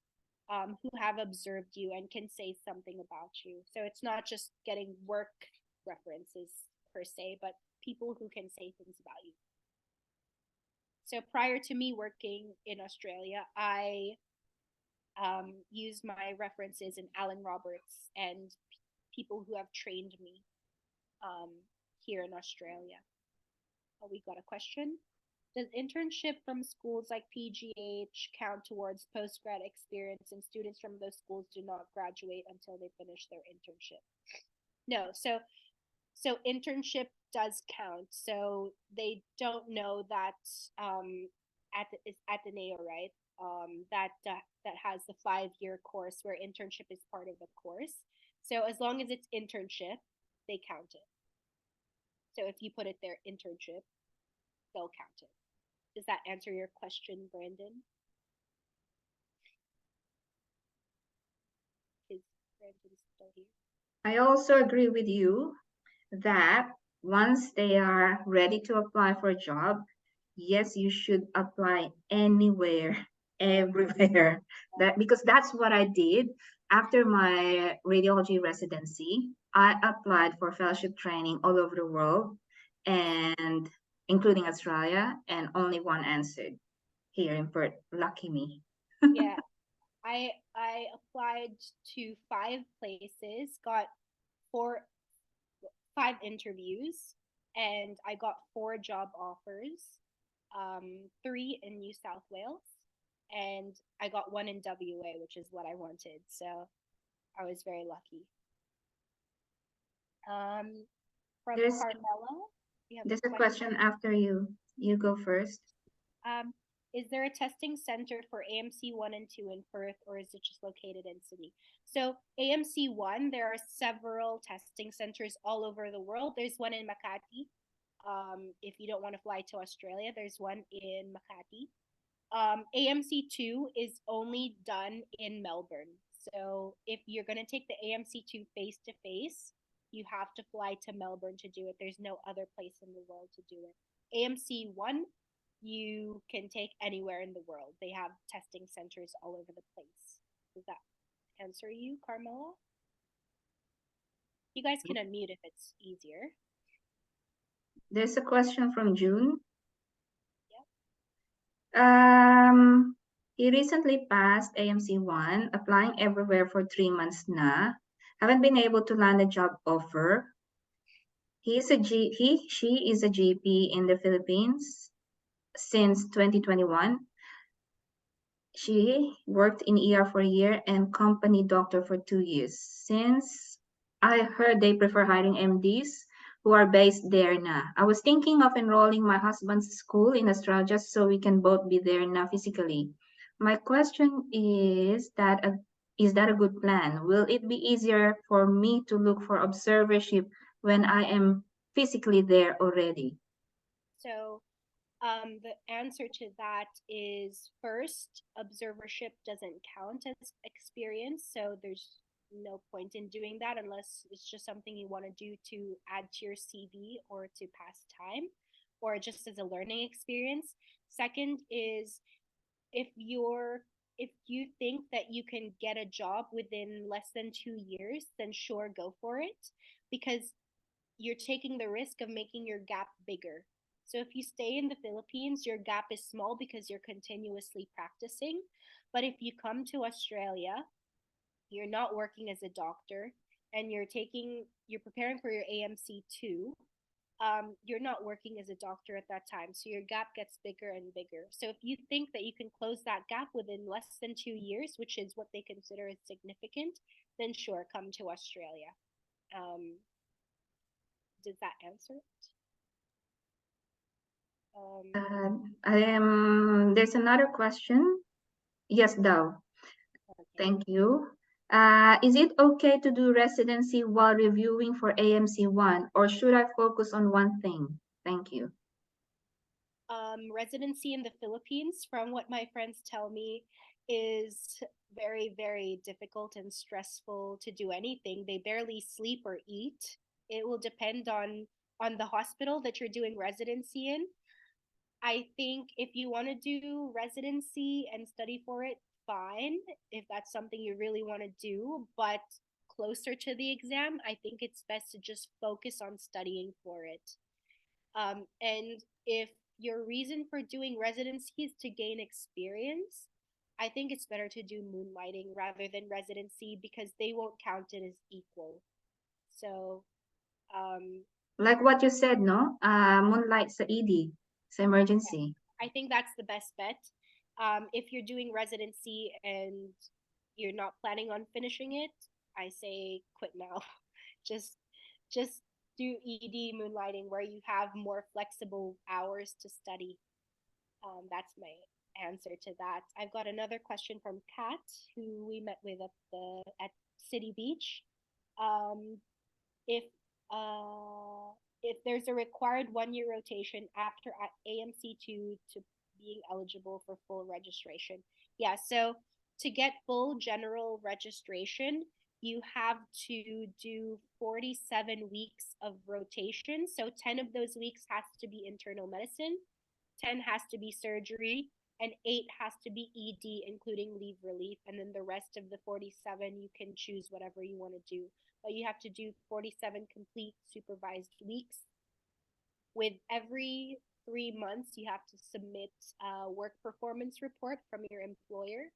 who have observed you and can say something about you. So it's not just getting work references per se, but people who can say things about you. So prior to me working in Australia, I used my references in Alan Roberts and people who have trained me here in Australia. Oh, we got a question. Does internship from schools like PGH count towards post-grad experience, and students from those schools do not graduate until they finish their internship? No. So internship does count. So they don't know that it's Ateneo, right? That has the 5-year course where internship is part of the course. So as long as it's internship, they count it. So if you put it there, internship, they'll count it. Does that answer your question, Brandon? Is Brandon still here? I also agree with you that once they are ready to apply for a job, yes, you should apply anywhere, Yeah. everywhere. That because that's what I did after my radiology residency. I applied for fellowship training all over the world, and including Australia, and only one answered here in Perth. Lucky me. Yeah. I applied to 5 places, got four 5 interviews, and I got 4 job offers, 3 in New South Wales, and I got 1 in WA, which is what I wanted. So I was very lucky. Um, from There's Carmela, we have a there's a question. question after you. You go first. Um, is there a testing center for AMC 1 and 2 in Perth, or is it just located in Sydney? So, AMC 1, there are several testing centers all over the world. There's one in Makati. If you don't want to fly to Australia, there's one in Makati. AMC 2 is only done in Melbourne. So, if you're going to take the AMC 2 face to face, you have to fly to Melbourne to do it. There's no other place in the world to do it. AMC 1, you can take anywhere in the world. They have testing centers all over the place. Does that answer you, Carmela? You guys can unmute if it's easier. There's a question from June. Yep. He recently passed AMC 1, applying everywhere for 3 months na. Haven't been able to land a job offer. She is a GP in the Philippines since 2021. She worked in ER for a year and company doctor for 2 years. Since I heard they prefer hiring MDs who are based there now. I was thinking of enrolling my husband's school in Australia just so we can both be there now physically. My question is that a good plan? Will it be easier for me to look for observership when I am physically there already? So the answer to that is first, observership doesn't count as experience. So there's no point in doing that unless it's just something you want to do to add to your CV or to pass time or just as a learning experience. Second is if you're if you think that you can get a job within less than 2 years, then sure, go for it because you're taking the risk of making your gap bigger. So if you stay in the Philippines, your gap is small because you're continuously practicing. But if you come to Australia, you're not working as a doctor and you're preparing for your AMC 2, you're not working as a doctor at that time. So your gap gets bigger and bigger. So if you think that you can close that gap within less than 2 years, which is what they consider as significant, then sure, come to Australia. Does that answer it? There's another question. Yes, Dow. Okay. Thank you. Is it okay to do residency while reviewing for AMC 1, or should I focus on one thing? Thank you. Residency in the Philippines, from what my friends tell me, is very, very difficult and stressful to do anything. They barely sleep or eat. It will depend on the hospital that you're doing residency in. I think if you want to do residency and study for it, fine. If that's something you really want to do, but closer to the exam, I think it's best to just focus on studying for it. And if your reason for doing residency is to gain experience, I think it's better to do moonlighting rather than residency because they won't count it as equal. So, um, Like what you said, no? Moonlight sa ED, sa emergency. I think that's the best bet. If you're doing residency and you're not planning on finishing it, I say quit now. just just do ED moonlighting where you have more flexible hours to study. That's my answer to that. I've got another question from Kat, who we met with at City Beach. Um, if if there's a required 1 year rotation after AMC2 to being eligible for full registration. Yeah, so to get full general registration, you have to do 47 weeks of rotation. So 10 of those weeks has to be internal medicine, 10 has to be surgery, and 8 has to be ED, including leave relief. And then the rest of the 47, you can choose whatever you want to do. But you have to do 47 complete supervised weeks. With every 3 months, you have to submit a work performance report from your employer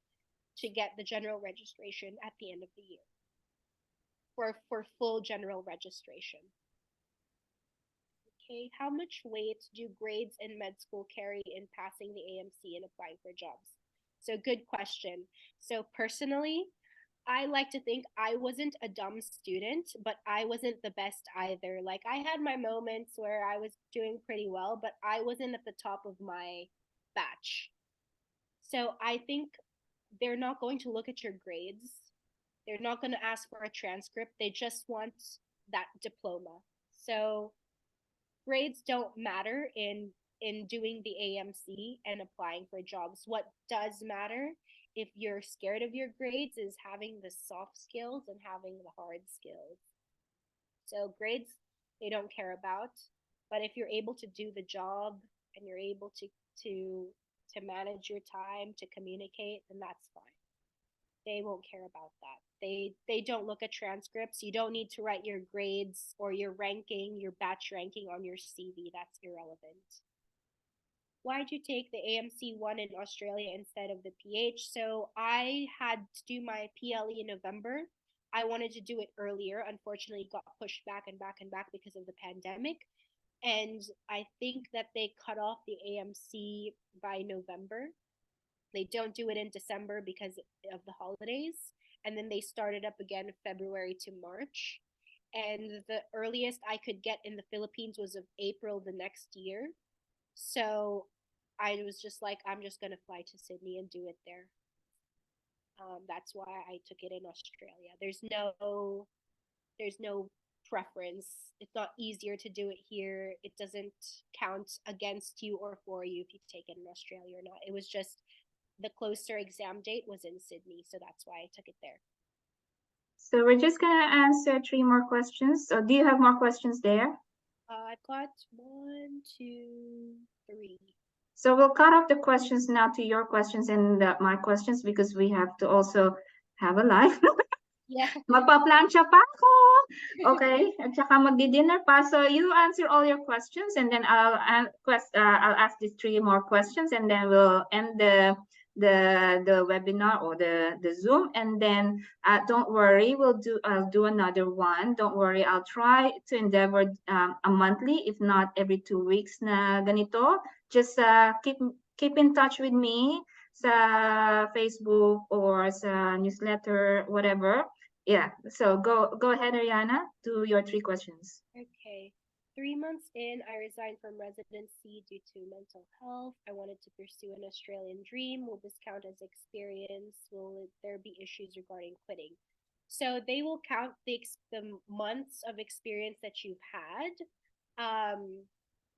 to get the general registration at the end of the year for full general registration. Okay, how much weight do grades in med school carry in passing the AMC and applying for jobs? So, good question. So, personally, I like to think I wasn't a dumb student, but I wasn't the best either. Like, I had my moments where I was doing pretty well, but I wasn't at the top of my batch. So, I think they're not going to look at your grades. They're not going to ask for a transcript. They just want that diploma. So, grades don't matter in doing the AMC and applying for jobs. What does matter, if you're scared of your grades, is having the soft skills and having the hard skills. So grades they don't care about, but if you're able to do the job and you're able to to manage your time, to communicate, then that's fine. They won't care about that. They don't look at transcripts. You don't need to write your grades or your ranking, your batch ranking on your CV. That's irrelevant. Why'd you take the AMC1 in Australia instead of the PH? So I had to do my PLE in November. I wanted to do it earlier. Unfortunately, it got pushed back and back and back because of the pandemic. And I think that they cut off the AMC by November. They don't do it in December because of the holidays. And then they started up again February to March. And the earliest I could get in the Philippines was of April the next year. So I was just like, I'm just going to fly to Sydney and do it there. That's why I took it in Australia. There's no preference. It's not easier to do it here. It doesn't count against you or for you if you take it in Australia or not. It was just the closer exam date was in Sydney, so that's why I took it there. So we're just gonna answer 3 more questions. So do you have more questions there? I've got 1, 2, 3. So we'll cut off the questions now to your questions and my questions because we have to also have a life. Yeah. Magpa-plancha pa ako. Okay? At saka magdi-dinner pa. So you answer all your questions and then I'll ask these 3 more questions and then we'll end the webinar or the Zoom, and then don't worry, I'll do another one. Don't worry, I'll try to endeavor a monthly, if not every 2 weeks na ganito. Just keep in touch with me sa Facebook or sa newsletter, whatever. Yeah. So go ahead, Ariana. Do your 3 questions. Okay. 3 months in, I resigned from residency due to mental health. I wanted to pursue an Australian dream. Will this count as experience? Will there be issues regarding quitting? So they will count the months of experience that you've had.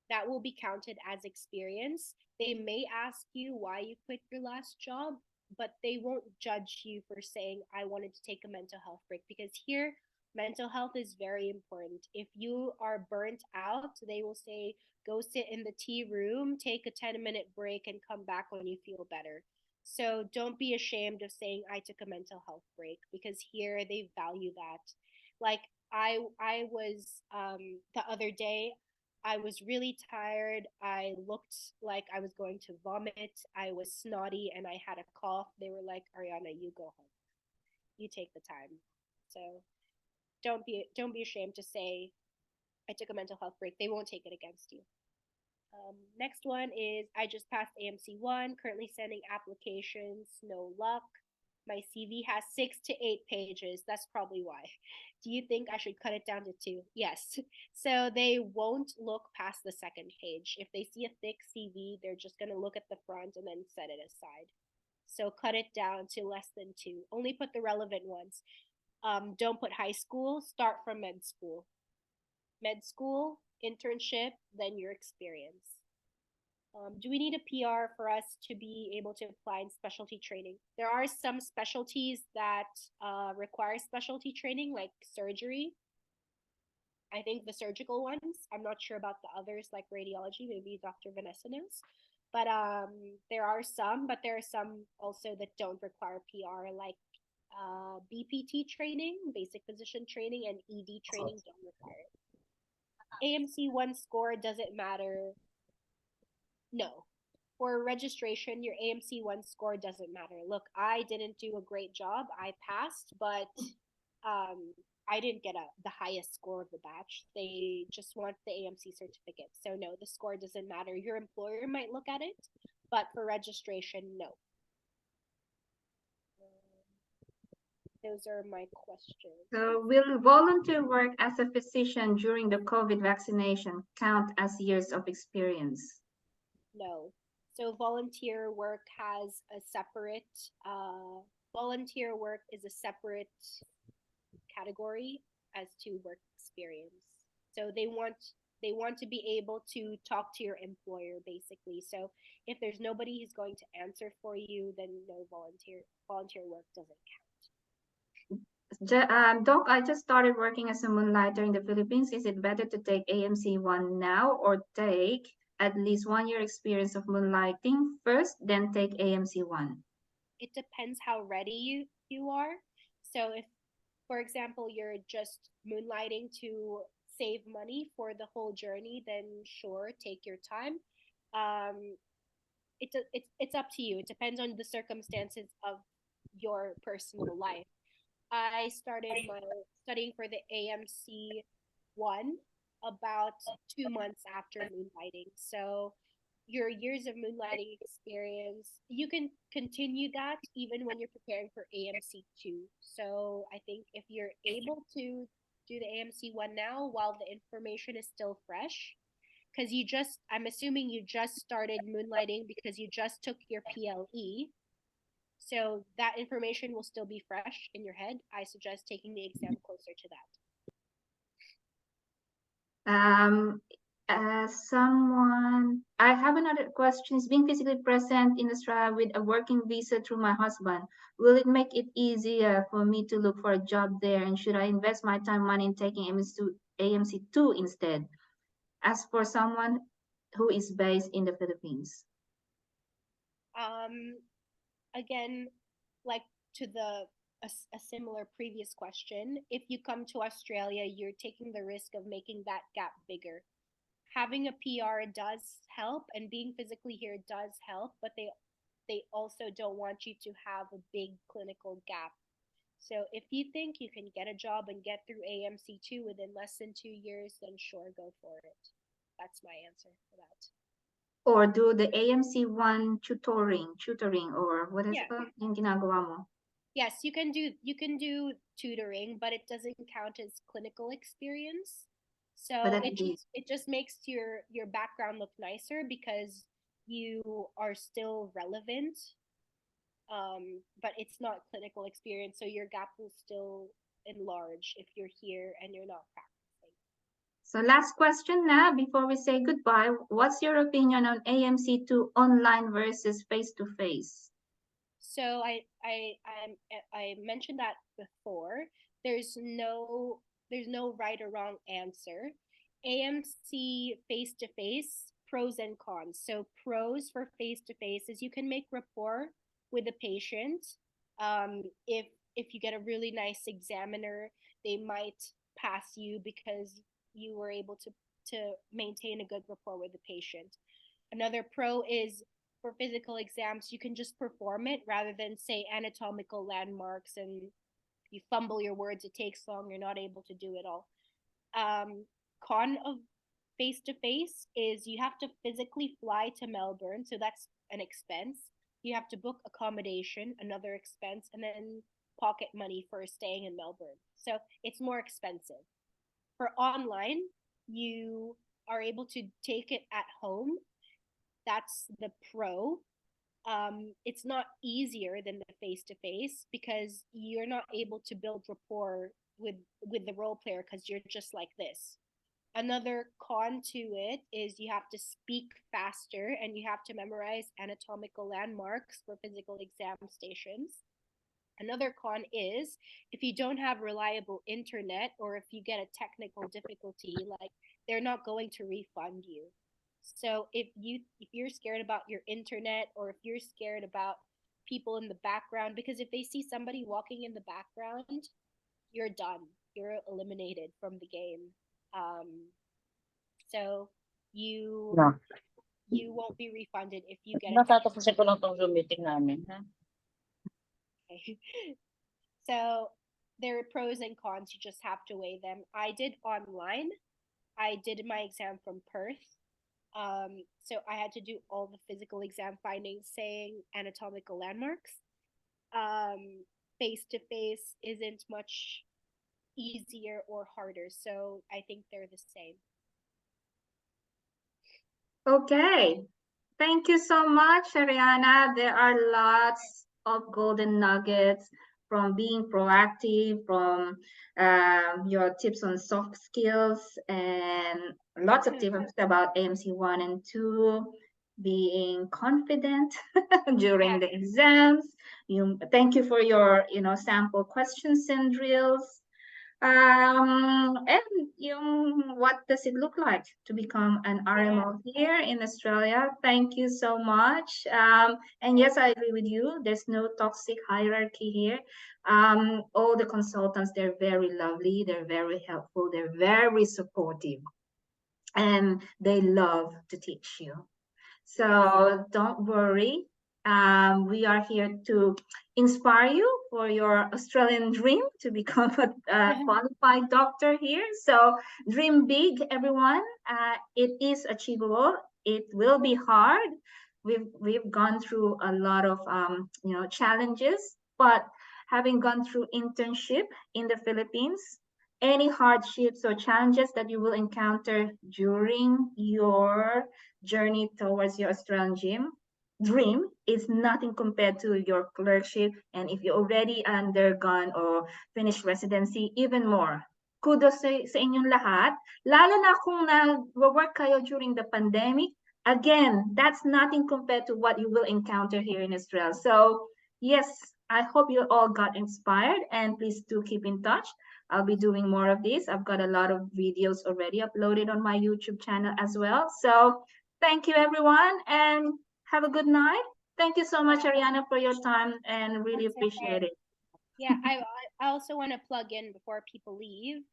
That will be counted as experience. They may ask you why you quit your last job, but they won't judge you for saying, I wanted to take a mental health break, because here, mental health is very important. If you are burnt out, they will say, go sit in the tea room, take a 10-minute break, and come back when you feel better. So don't be ashamed of saying, I took a mental health break, because here they value that. Like, I was the other day, I was really tired. I looked like I was going to vomit. I was snotty and I had a cough. They were like, Ariana, you go home. You take the time. So don't be ashamed to say I took a mental health break. They won't take it against you. Next one is, I just passed AMC1, currently sending applications, no luck. My CV has 6 to 8 pages. That's probably why. Do you think I should cut it down to 2? Yes. So they won't look past the second page. If they see a thick CV, they're just going to look at the front and then set it aside. So cut it down to less than 2. Only put the relevant ones. Don't put high school, start from med school. Med school, internship, then your experience. Do we need a PR for us to be able to apply in specialty training? There are some specialties that require specialty training, like surgery. I think the surgical ones. I'm not sure about the others, like radiology. Maybe Dr. Vanessa knows. But there are some, but there are some also that don't require PR, like BPT training, basic physician training, and ED training don't require it. AMC 1 score doesn't matter. No. For registration, your AMC 1 score doesn't matter. Look, I didn't do a great job. I passed, but um, I didn't get the highest score of the batch. They just want the AMC certificate. So no, the score doesn't matter. Your employer might look at it, but for registration, no. Those are my questions. So will volunteer work as a physician during the COVID vaccination count as years of experience? No. So volunteer work is a separate category as to work experience. So they want to be able to talk to your employer basically. So if there's nobody who's going to answer for you, then no, volunteer work doesn't Doc, I just started working as a moonlighter in the Philippines. Is it better to take AMC 1 now or take at least 1 year experience of moonlighting first, then take AMC 1? It depends how ready you are. So if, for example, you're just moonlighting to save money for the whole journey, then sure, take your time. Um, it's up to you. It depends on the circumstances of your personal life. I started my studying for the AMC 1 about 2 months after moonlighting. So your years of moonlighting experience, you can continue that even when you're preparing for AMC 2. So I think if you're able to do the AMC 1 now while the information is still fresh, because I'm assuming you just started moonlighting because you just took your PLE. So that information will still be fresh in your head. I suggest taking the exam closer to that. I have another question. Is being physically present in Australia with a working visa through my husband, will it make it easier for me to look for a job there? And should I invest my time, money in taking AMC2 instead? As for someone who is based in the Philippines. Again, like to a similar previous question, if you come to Australia, you're taking the risk of making that gap bigger. Having a PR does help, and being physically here does help, but they also don't want you to have a big clinical gap. So if you think you can get a job and get through AMC2 within less than 2 years, then sure, go for it. That's my answer for that. Or do the AMC1 tutoring, or what is Yeah. it yung ginagawa mo? Yes, you can do tutoring, but it doesn't count as clinical experience. So it just makes your background look nicer because you are still relevant, but it's not clinical experience. So your gap will still enlarge if you're here and you're not practicing. So last question now before we say goodbye. What's your opinion on AMC2 online versus face-to-face? So I mentioned that before. There's no right or wrong answer. AMC face to face, pros and cons. So pros for face to face is you can make rapport with the patient. If you get a really nice examiner, they might pass you because you were able to maintain a good rapport with the patient. Another pro is for physical exams, you can just perform it rather than say anatomical landmarks and you fumble your words, it takes long, you're not able to do it all. Con of face to face is you have to physically fly to Melbourne, so that's an expense. You have to book accommodation, another expense, and then pocket money for staying in Melbourne. So it's more expensive. For online, you are able to take it at home. That's the pro. it's not easier than the face-to-face because you're not able to build rapport with the role player because you're just like this. Another con to it is you have to speak faster and you have to memorize anatomical landmarks for physical exam stations. Another con is if you don't have reliable internet or if you get a technical difficulty, like they're not going to refund you. So if you're scared about your internet or if you're scared about people in the background, because if they see somebody walking in the background, you're done. You're eliminated from the game. So you Yeah. you won't be refunded if you get a Natatapusin ko lang tong Zoom meeting namin. Ha? technical. So there are pros and cons. You just have to weigh them. I did online. I did my exam from Perth. So I had to do all the physical exam findings, saying anatomical landmarks. Face to face isn't much easier or harder. So I think they're the same. Okay. Thank you so much, Ariana. There are lots of golden nuggets from being proactive, from your tips on soft skills, and lots of tips about AMC 1 and 2, being confident during the exams. Thank you for your sample questions and drills. And what does it look like to become an RMO here in Australia? Thank you so much. And yes, I agree with you. There's no toxic hierarchy here. All the consultants, they're very lovely. They're very helpful. They're very supportive. And they love to teach you. So don't worry. We are here to inspire you for your Australian dream to become a qualified doctor here. So dream big, everyone. It is achievable. It will be hard. We've gone through a lot of challenges, but having gone through internship in the Philippines, any hardships or challenges that you will encounter during your journey towards your Australian dream is nothing compared to your clerkship. And if you already undergone or finished residency, even more. Kudos sa inyong lahat. Lalo na kung nag-work kayo during the pandemic. Again, that's nothing compared to what you will encounter here in Australia. So yes, I hope you all got inspired and please do keep in touch. I'll be doing more of this. I've got a lot of videos already uploaded on my YouTube channel as well. So thank you, everyone, and have a good night. Thank you so much, Ariana, for your time, and really appreciate it. Yeah, I also want to plug in before people leave.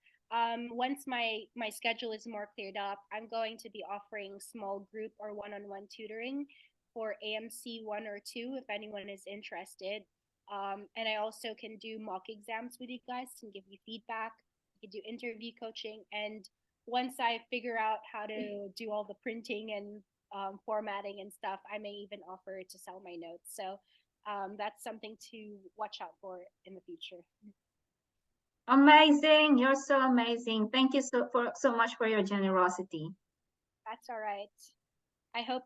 Once my schedule is more cleared up, I'm going to be offering small group or one-on-one tutoring for AMC 1 or 2 if anyone is interested. And I also can do mock exams with you guys and give you feedback. I can do interview coaching, and once I figure out how to do all the printing and formatting and stuff, I may even offer to sell my notes. So that's something to watch out for in the future. Amazing. You're so amazing. Thank you so much for your generosity. That's all right. I hope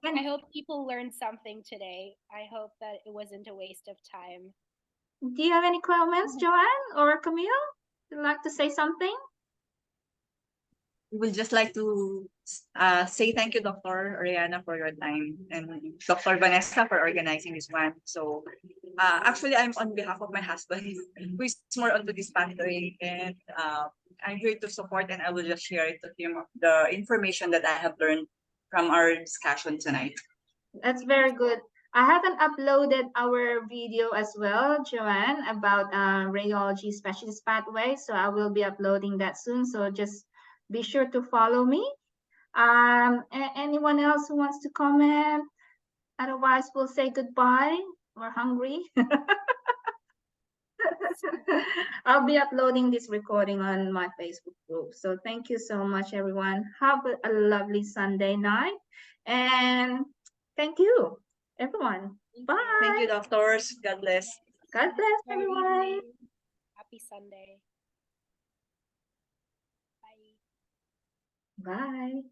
people learned something today. I hope that it wasn't a waste of time. Do you have any comments, Joanne or Camille? Would you like to say something? We would just like to say thank you, Dr. Ariana, for your time, and Dr. Vanessa for organizing this one. So, actually, I'm on behalf of my husband, who is more onto this pathway, and I'm here to support, and I will just share it to him the information that I have learned from our discussion tonight. That's very good. I haven't uploaded our video as well, Joanne, about radiology specialist pathway. So I will be uploading that soon. So just be sure to follow me. Anyone else who wants to comment? Otherwise, we'll say goodbye. We're hungry. I'll be uploading this recording on my Facebook group. So thank you so much, everyone. Have a lovely Sunday night. And thank you, everyone. Bye. Thank you, doctors. God bless. God bless, everyone. Happy Sunday. Bye. Bye.